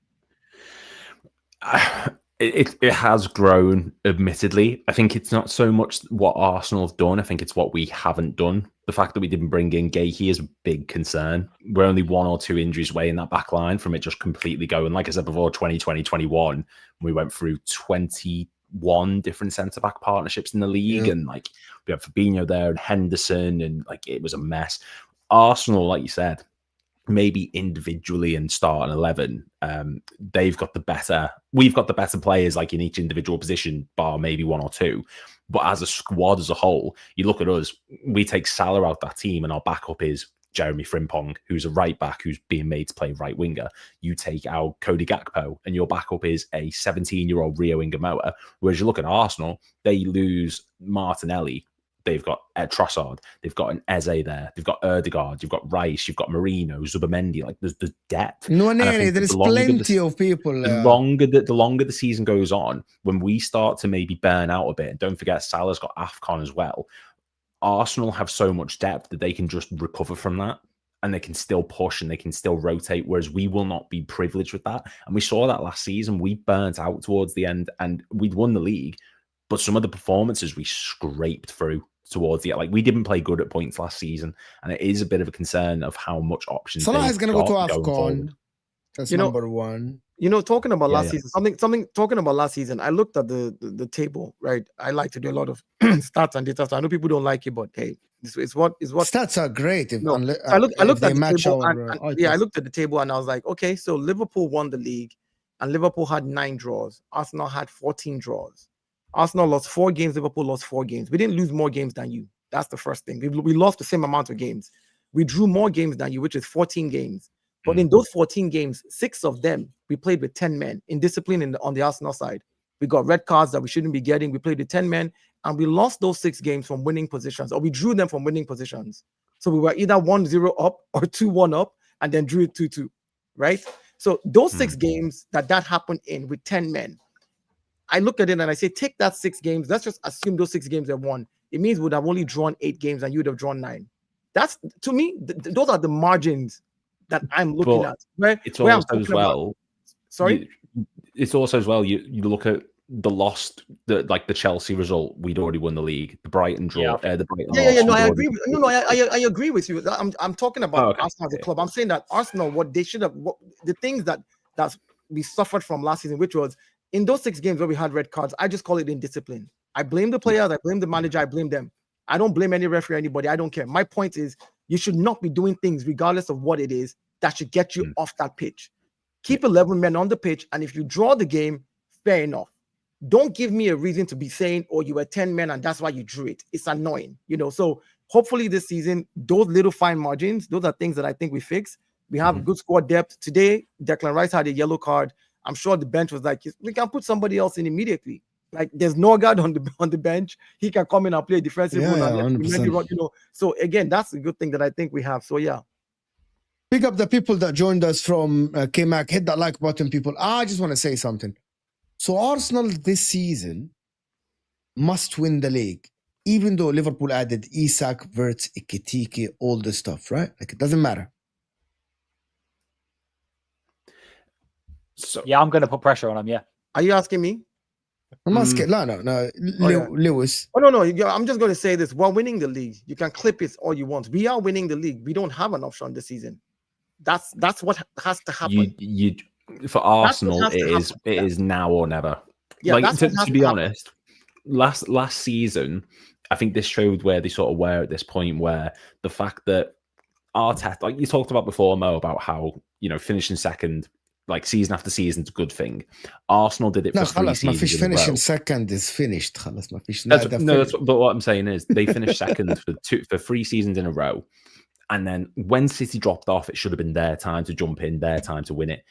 It has grown, admittedly. I think it's not so much what Arsenal have done. I think it's what we haven't done. The fact that we didn't bring in Gakey is a big concern. We're only 1 or 2 injuries away in that back line from it just completely going. Like I said before, 2020, 21, we went through 21 different centre-back partnerships in the league. And like we have Fabinho there and Henderson, and like it was a mess. Arsenal, like you said, maybe individually and start an 11, we've got the better players like in each individual position, bar maybe 1 or 2. But as a squad as a whole, you look at us, we take Salah out that team and our backup is Jeremy Frimpong, who's a right back who's being made to play right winger. You take out Cody Gakpo and your backup is a 17-year-old Rio Ingamoa. Whereas you look at Arsenal, they lose Martinelli. They've got Trossard, they've got an Eze there, they've got Erdegaard, you've got Rice, you've got Marino, Zubimendi. Like there's depth. No, there's plenty of people. The longer the season goes on, when we start to maybe burn out a bit, and don't forget Salah's got AFCON as well. Arsenal have so much depth that they can just recover from that, and they can still push and they can still rotate. Whereas we will not be privileged with that, and we saw that last season. We burnt out towards the end, and we'd won the league, but some of the performances we scraped through towards the we didn't play good at points last season, and it is a bit of a concern of how much options. Salah is going to go to AFCON. That's number one. Talking about last season, something talking about last season. I looked at the table, right? I like to do a lot of stats and data. So I know people don't like it, but hey, it's what stats are great. I looked at the table. I looked at the table and I was like, okay, so Liverpool won the league, and Liverpool had 9 draws. Arsenal had 14 draws. Arsenal lost 4 games. Liverpool lost 4 games. We didn't lose more games than you. That's the first thing. We lost the same amount of games. We drew more games than you, which is 14 games. But in those 14 games, 6 of them, we played with 10 men in discipline on the Arsenal side. We got red cards that we shouldn't be getting. We played with 10 men, and we lost those 6 games from winning positions, or we drew them from winning positions. So we were either 1-0 up or 2-1 up, and then drew it 2-2, right? So those 6 games that happened in with 10 men, I look at it and I say, take that 6 games. Let's just assume those 6 games have won. It means we would have only drawn 8 games and you would have drawn 9. That's, to me, those are the margins that I'm looking at. It's also as well. Sorry? It's also as well, you look at the lost, the Chelsea result, we'd already won the league. The Brighton draw. I agree. I agree with you. I'm talking about Arsenal as a club. I'm saying that Arsenal, what they should have, the things that we suffered from last season, which was, in those 6 games where we had red cards, I just call it indiscipline. I blame the players, I blame the manager, I blame them. I don't blame any referee or anybody. I don't care. My point is, you should not be doing things, regardless of what it is, that should get you off that pitch. Keep 11 men on the pitch, and if you draw the game, fair enough. Don't give me a reason to be saying, oh, you were 10 men and that's why you drew it. It's annoying, So hopefully this season, those little fine margins, those are things that I think we fix. We have good squad depth. Today, Declan Rice had a yellow card. I'm sure the bench was like, we can put somebody else in immediately. Like there's Norgard on the bench. He can come in and play defensive. So again, that's a good thing that I think we have. So yeah. Pick up the people that joined us from KMAC. Hit that like button, people. I just want to say something. So Arsenal this season must win the league, even though Liverpool added Isak, Wirtz, Ekitike, all this stuff, right? Like it doesn't matter. So Yeah, I'm going to put pressure on him. Yeah. Are you asking me? I'm not scared. No. yeah. Lewis. Oh no, I'm just going to say this: we're winning the league. You can clip it all you want. We are winning the league. We don't have an option this season. That's what has to happen. You for Arsenal, it is now or never. Yeah, like that's to be honest, last season, I think this showed where they sort of were at this point, where the fact that Arteta, like you talked about before, Mo, about how finishing second, like season after season, is a good thing. Arsenal did it for 3 seasons in a row. Finishing second is finished. But what I'm saying is they finished second for 3 seasons in a row. And then when City dropped off, it should have been their time to jump in, their time to win it.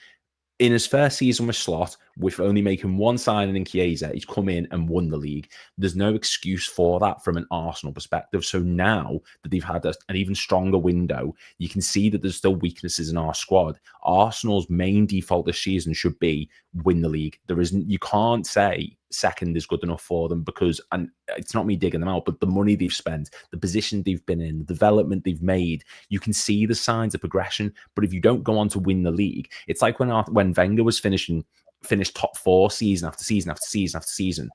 In his first season with Slot, with only making 1 signing in Chiesa, he's come in and won the league. There's no excuse for that from an Arsenal perspective. So now that they've had an even stronger window, you can see that there's still weaknesses in our squad. Arsenal's main default this season should be win the league. You can't say second is good enough for them, because, and it's not me digging them out, but the money they've spent, the position they've been in, the development they've made, you can see the signs of progression. But if you don't go on to win the league, it's like when Wenger was finished top 4 season after season after season after season,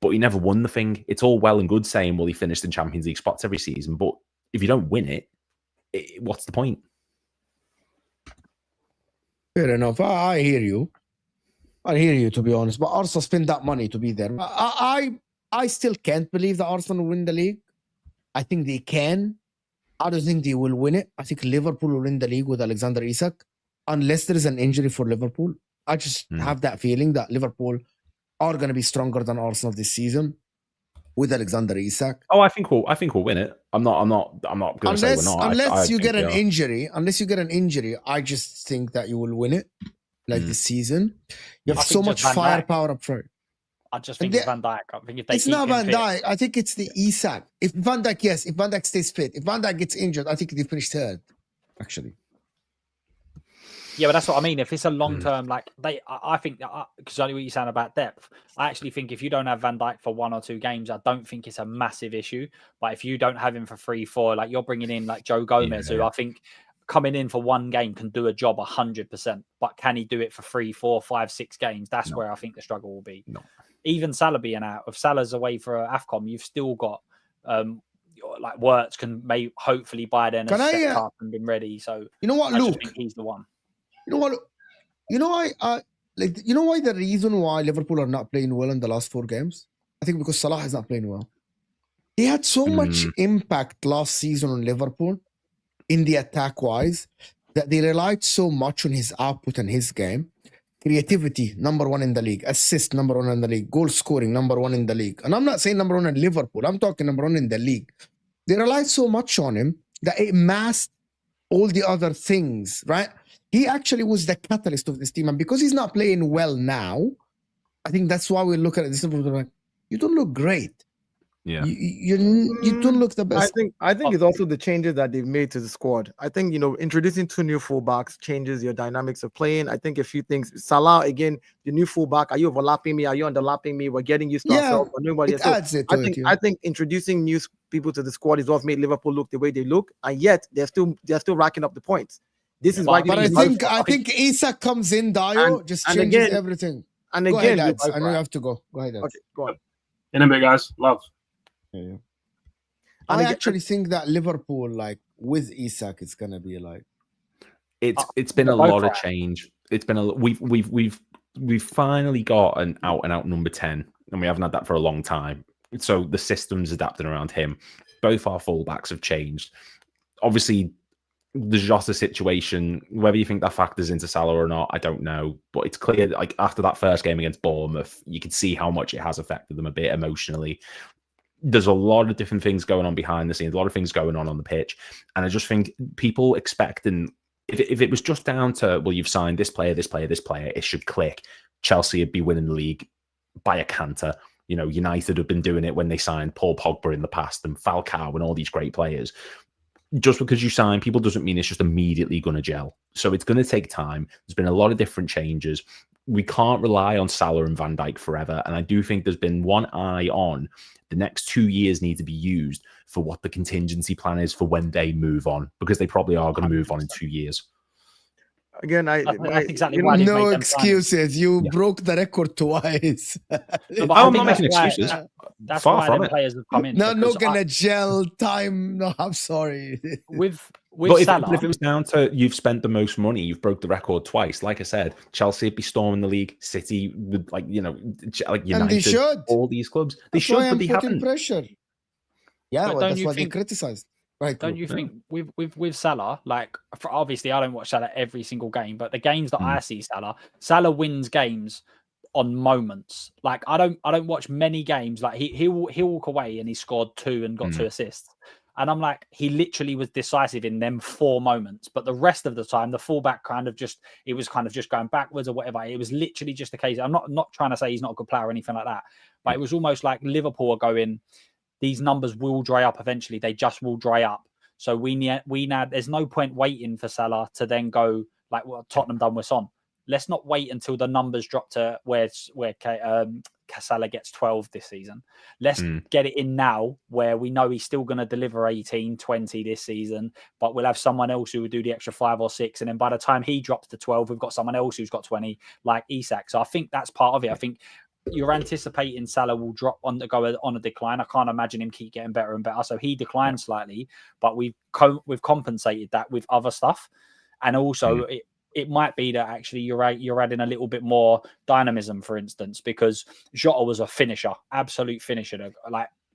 but he never won the thing. It's all well and good saying, well, he finished in Champions League spots every season, but if you don't win it, what's the point? Fair enough. I hear you. To be honest, but Arsenal spend that money to be there. I still can't believe that Arsenal will win the league. I think they can. I don't think they will win it. I think Liverpool will win the league with Alexander Isak, unless there is an injury for Liverpool. I just have that feeling that Liverpool are going to be stronger than Arsenal this season with Alexander Isak. Oh, I think we'll win it. I'm not going to say we're not. Unless you get an injury, I just think that you will win it. Like this season, you have so much firepower up front. I just think it's Van Dijk. I think if they it's not Van Dijk. I think it's the Isak. If Van Dijk stays fit, if Van Dijk gets injured, I think they finish third. Actually, yeah, but that's what I mean. If it's a long term, I think because only what you're saying about depth, I actually think if you don't have Van Dijk for 1 or 2 games, I don't think it's a massive issue. But if you don't have him for 3, 4, like you're bringing in like Joe Gomez, who I think coming in for 1 game can do a job 100%, but can he do it for 3, 4, 5, 6 games? That's where I think the struggle will be. No. Even Salah being out, if Salah's away for AFCON, you've still got like Wirtz can hopefully by then have stepped up and been ready. So you know what, I Luke? just think he's the one. You know why the reason why Liverpool are not playing well in the last 4 games? I think because Salah is not playing well. He had so much impact last season on Liverpool in the attack-wise, that they relied so much on his output and his game. Creativity, number 1 in the league. Assist, number 1 in the league. Goal scoring, number 1 in the league. And I'm not saying number 1 in Liverpool. I'm talking number 1 in the league. They relied so much on him that it masked all the other things, right? He actually was the catalyst of this team. And because he's not playing well now, I think that's why we look at this and we're like, you don't look great. Yeah, you don't look the best. I think it's also the changes that they've made to the squad. I think introducing 2 new fullbacks changes your dynamics of playing. I think a few things. Salah again, the new fullback. Are you overlapping me? Are you underlapping me? We're getting used to ourselves. I think introducing new people to the squad is what made Liverpool look the way they look, and yet they're still racking up the points. This is why. But I think Isak comes in, Dio, just changes everything. And again, lads, I know you have to go. Go ahead, lads. Okay, go on. In a bit, guys. Love. Yeah. I actually think that Liverpool, like with Isak, it's gonna be like it's been a lot of change. It's been we've finally got an out and out number 10, and we haven't had that for a long time. So the system's adapting around him. Both our fullbacks have changed. Obviously, the Jota situation, whether you think that factors into Salah or not, I don't know. But it's clear, like after that first game against Bournemouth, you could see how much it has affected them a bit emotionally. There's a lot of different things going on behind the scenes, a lot of things going on the pitch. And I just think people expecting, if it was just down to, well, you've signed this player, it should click. Chelsea would be winning the league by a canter. United have been doing it when they signed Paul Pogba in the past and Falcao and all these great players. Just because you sign people doesn't mean it's just immediately going to gel. So it's going to take time. There's been a lot of different changes. We can't rely on Salah and Van Dijk forever. And I do think there's been one eye on the next 2 years need to be used for what the contingency plan is for when they move on, because they probably are going to move on in 2 years. again, that's exactly why they've made No them excuses. You broke the record twice. No, but I'm I think not making that's why- excuses. That's Far why from them it. players have come in. No, because not gonna gel time. No, I'm sorry. with But Salah, if it was down to you've spent the most money, you've broke the record twice. Like I said, Chelsea would be storming the league. City would, like United, And they should. all these clubs. They That's why should, but I'm they putting haven't. pressure. Yeah, But well, don't that's you why they think- criticized. Right. don't you think with Salah, like obviously I don't watch Salah every single game, but the games that I see Salah wins games on moments. Like I don't watch many games. Like he'll walk away and he scored 2 and got 2 assists. And I'm like, he literally was decisive in them 4 moments. But the rest of the time, the fullback it was just going backwards or whatever. It was literally just a case. I'm not trying to say he's not a good player or anything like that. But it was almost like Liverpool are going, these numbers will dry up eventually. They just will dry up. So we now there's no point waiting for Salah to then go like what Tottenham done with Son. Let's not wait until the numbers drop to where Salah gets 12 this season. Let's get it in now where we know he's still going to deliver 18, 20 this season, but we'll have someone else who will do the extra 5 or 6. And then by the time he drops to 12, we've got someone else who's got 20 like Isak. So I think that's part of it. I think you're anticipating Salah will go on a decline. I can't imagine him keep getting better and better. So he declined slightly, but we've compensated that with other stuff. And also it might be that actually you're adding a little bit more dynamism, for instance, because Jota was a finisher, absolute finisher.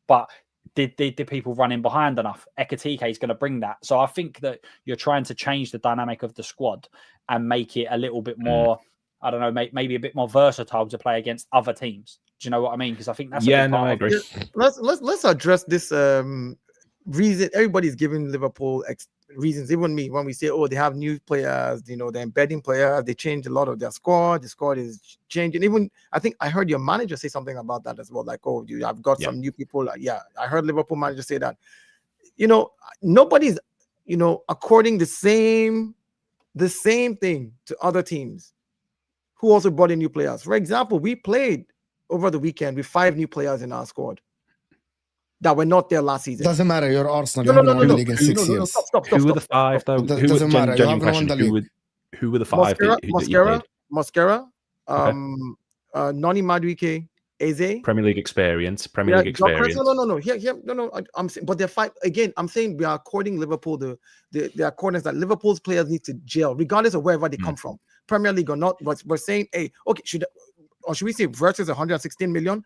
But did people run in behind enough? Ekitike is going to bring that. So I think that you're trying to change the dynamic of the squad and make it a little bit more, I don't know, maybe a bit more versatile to play against other teams. Do you know what I mean? Because I think that's I agree. Let's address this reason. Everybody's giving Liverpool reasons, even me, when we say, oh, they have new players, they're embedding players, they changed a lot of their squad, the squad is changing. Even I think I heard your manager say something about that as well, like, oh, I've got some new people. I heard Liverpool manager say that. Nobody's according the same thing to other teams who also brought in new players. For example, we played over the weekend with 5 new players in our squad that were not there last season. Doesn't matter. You're Arsenal. You haven't won the league in 6 years. Stop. Who were the 5 though? Doesn't matter. You haven't won the league. Who were the 5? Mascara, Noni Madueke, Eze. Premier League experience. No. I'm saying, but they're 5 again. I'm saying we are according Liverpool the accordance that Liverpool's players need to gel, regardless of wherever they come from, Premier League or not. But we're saying, hey, okay, should we say Wirtz is 116 million?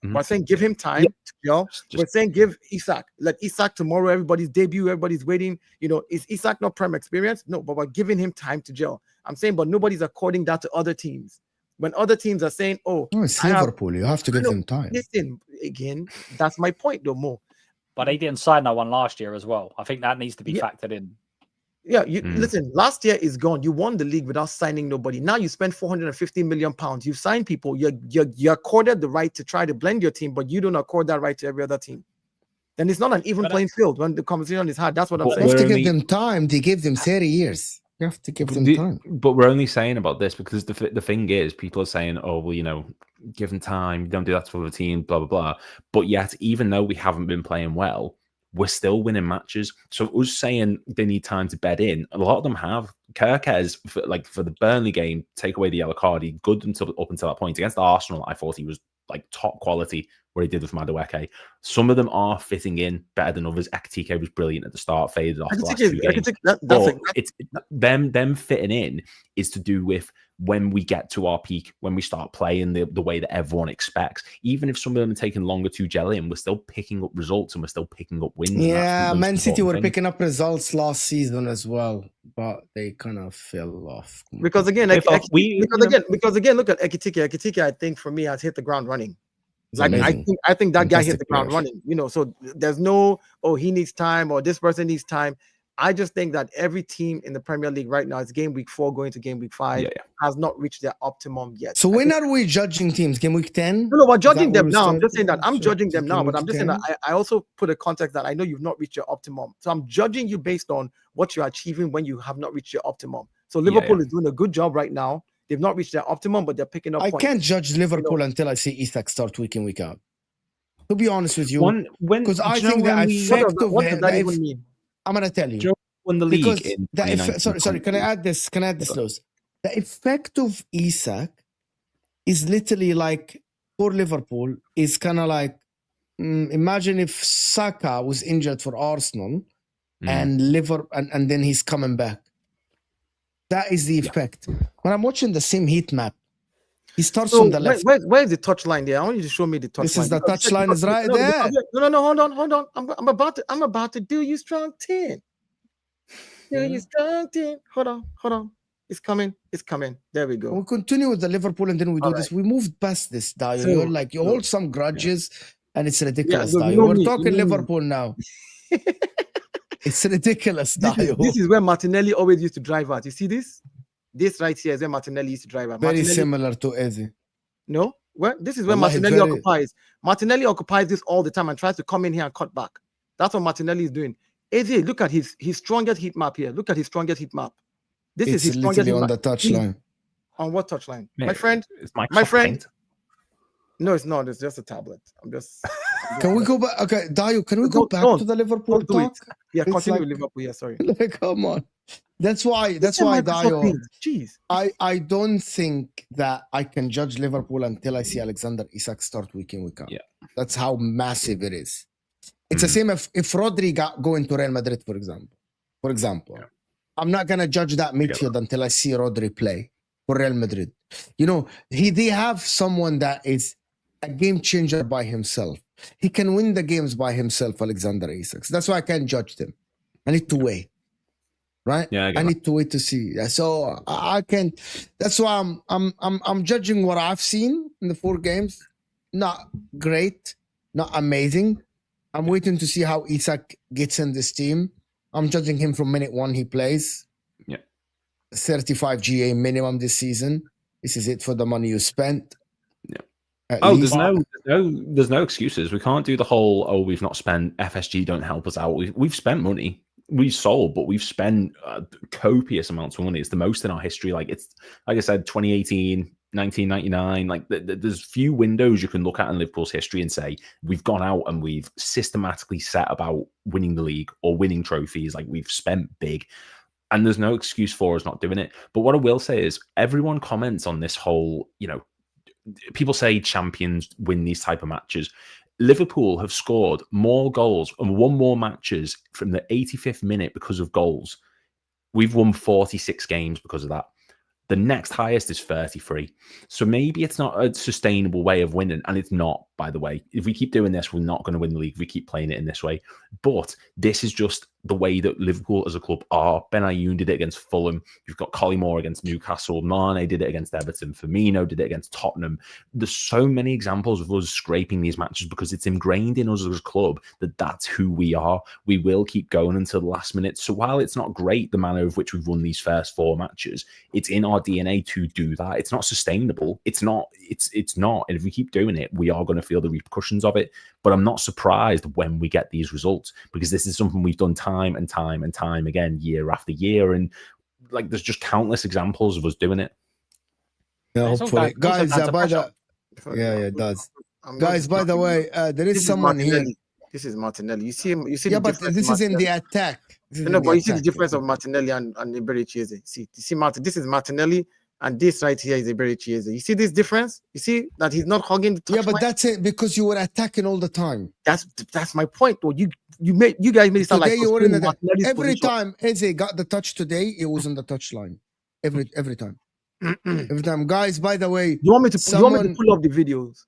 We're saying give him time to gel. We're saying give Isak. Let Isak tomorrow, everybody's debut, everybody's waiting. Is Isak not prime experience? No, but we're giving him time to gel. I'm saying, but nobody's according that to other teams. When other teams are saying, oh, it's Liverpool, you have to give them time. Listen, again, that's my point, though, Mo. But they didn't sign no one last year as well. I think that needs to be factored in. Yeah, listen, last year is gone. You won the league without signing nobody. Now you spend 450 million pounds. You sign people. You're accorded the right to try to blend your team, but you don't accord that right to every other team. Then it's not an even playing field when the conversation is hard. That's what I'm saying. You have to give them time. They gave them 30 years. You have to give them time. But we're only saying about this because the thing is, people are saying, oh, well, give them time. Don't do that to other teams, blah, blah, blah. But yet, even though we haven't been playing well, we're still winning matches. So us saying they need time to bed in, a lot of them have. Kirkes, for the Burnley game, take away the yellow card, he good up until that point. Against Arsenal, I thought he was like top quality what he did with Madueke. Some of them are fitting in better than others. Ekitike was brilliant at the start, faded off the last 2 games. It's them fitting in is to do with when we get to our peak, when we start playing the way that everyone expects. Even if some of them are taking longer to gel in, we're still picking up results and we're still picking up wins. Yeah, Man City were picking up results last season as well, but they kind of fell off. Because again, look at Ekitike. Ekitike, I think for me, has hit the ground running. Like I think that guy hit the ground running. So there's no, he needs time or this person needs time. I just think that every team in the Premier League right now, it's game week 4 going to game week 5, has not reached their optimum yet. So when are we judging teams? Game week 10? No, we're judging them now. I'm just saying that I'm judging them now, but I'm just saying that I also put a context that I know you've not reached your optimum. So I'm judging you based on what you're achieving when you have not reached your optimum. So Liverpool is doing a good job right now. They've not reached their optimum, but they're picking up points. I can't judge Liverpool until I see Isak start week in, week out. To be honest with you, because I think the effect of it, I'm going to tell you. won the league because in the 2019. sorry, can I add this? Can I add this, Lewis? The effect of Isak is literally like for Liverpool is kind of like imagine if Saka was injured for Arsenal and and then he's coming back. That is the effect. When I'm watching the same heat map, he starts from the left. Where's the touch line there? I want you to show me the touch line. This is the touch line is right there. No, hold on. I'm about to do you strong 10. Do you strong 10. Hold on. It's coming. There we go. We'll continue with the Liverpool and then we do this. We moved past this, Dio. So, You're like, you hold some grudges and it's ridiculous, Yeah, Dio. We're talking Liverpool now. It's ridiculous, Dio. This is where Martinelli always used to drive at. You see this? This right here is where Martinelli used to drive at. Very similar to Eze. No? Well, this is where Martinelli occupies. Martinelli occupies this all the time and tries to come in here and cut back. That's what Martinelli is doing. Eze, look at his strongest heat map here. Look at his strongest heat map. This is his strongest heat on map. the touch line. On what touch line? Yeah, my friend? It's my friend? Paint. No, it's not. It's just a tablet. I'm just Can we go back? Okay, Dio, can we go back to the Liverpool talk? Yeah, continue with Liverpool. Yeah, sorry. Come on. That's why, Dio. Jeez. I don't think that I can judge Liverpool until I see Alexander Isak start week in, week out. Yeah. That's how massive it is. It's the same if Rodri going to Real Madrid, for example. Yeah. I'm not going to judge that midfield until I see Rodri play for Real Madrid. You know, they have someone that is a game changer by himself. He can win the games by himself, Alexander Isak. That's why I can't judge them. I need to wait. Right? Yeah, I need to wait to see. So I can't. That's why I'm judging what I've seen in the 4 games. Not great, not amazing. I'm waiting to see how Isak gets in this team. I'm judging him from minute 1 he plays. Yeah. 35 GA minimum this season. This is it for the money you spent. Yeah. There's no excuses. We can't do the whole, we've not spent, FSG don't help us out. We've spent money. We've sold, but we've spent copious amounts of money. It's the most in our history. Like I said, 2018, 1999. Like there's few windows you can look at in Liverpool's history and say we've gone out and we've systematically set about winning the league or winning trophies. Like we've spent big, and there's no excuse for us not doing it. But what I will say is, everyone comments on this whole. People say champions win these type of matches. Liverpool have scored more goals and won more matches from the 85th minute because of goals. We've won 46 games because of that. The next highest is 33. So maybe it's not a sustainable way of winning. And it's not, by the way. If we keep doing this, we're not going to win the league if we keep playing it in this way. But this is just the way that Liverpool as a club are. Ben Ayoun did it against Fulham. You've got Collymore against Newcastle. Mane did it against Everton. Firmino did it against Tottenham. There's so many examples of us scraping these matches because it's ingrained in us as a club that that's who we are. We will keep going until the last minute. So while it's not great, the manner of which we've won these first 4 matches, it's in our DNA to do that. It's not sustainable. It's not. And if we keep doing it, we are going to feel the repercussions of it. But I'm not surprised when we get these results, because this is something we've done time and time and time again, year after year. And like, there's just countless examples of us doing it. Yeah, hopefully. Guys, it does. Guys, by the way, there is someone here. This is Martinelli. You see him. You see. Yeah, but this is in the attack. No, but you see the difference of Martinelli and Iberici Eze. See, you see, this is Martinelli, and this right here is Iberici Eze. You see this difference? You see that he's not hugging the touch line? But that's it, because you were attacking all the time. That's my point. Though you guys made it sound today like you were in the every position. time Eze got the touch today, it was on the touch line. Every time. Every time. Guys, by the way, you want me to pull up the videos?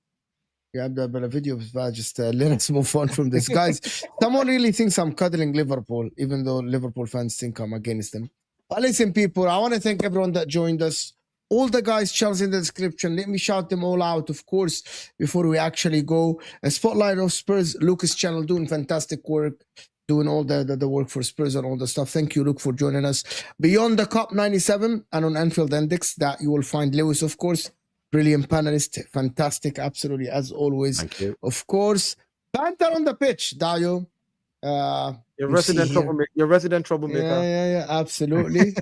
Yeah, but a video is bad. Just let us move on from this. Guys, someone really thinks I'm cuddling Liverpool, even though Liverpool fans think I'm against them. But listen, people, I want to thank everyone that joined us. All the guys, channels in the description. Let me shout them all out, of course, before we actually go. A spotlight of Spurs, Lucas channel, doing fantastic work, doing all the work for Spurs and all the stuff. Thank you, Luke, for joining us. Beyond the Cup 97 and on Anfield Index, that you will find Lewis, of course. Brilliant panelist, fantastic, absolutely, as always. Thank you. Of course, banter on the pitch, Dayo. Your resident troublemaker. Yeah, absolutely.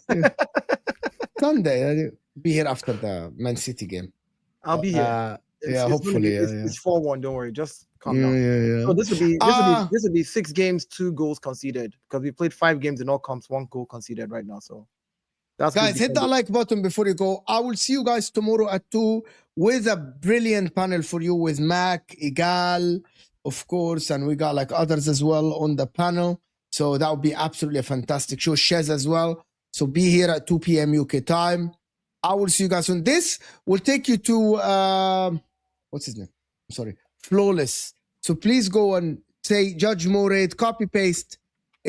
Sunday, I'll be here after the Man City game. I'll be here. hopefully. It's 4-1. Don't worry. Just calm Yeah, down. yeah. So this would be 6 games, 2 goals conceded, because we played 5 games in all comps, 1 goal conceded right now. So that's Guys, hit that like button before you go. I will see you guys tomorrow at 2 with a brilliant panel for you with Mac, Igal, of course, and we got like others as well on the panel. So that would be absolutely a fantastic show. Shez as well. So be here at 2 p.m. UK time. I will see you guys on this. Will take you to what's his name? Sorry, Flawless. So please go and say Judge Moraid, copy paste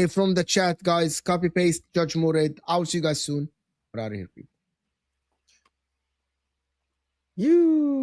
from the chat, guys. Copy paste Judge Moraid. I'll see you guys soon. We're out of here, people. You.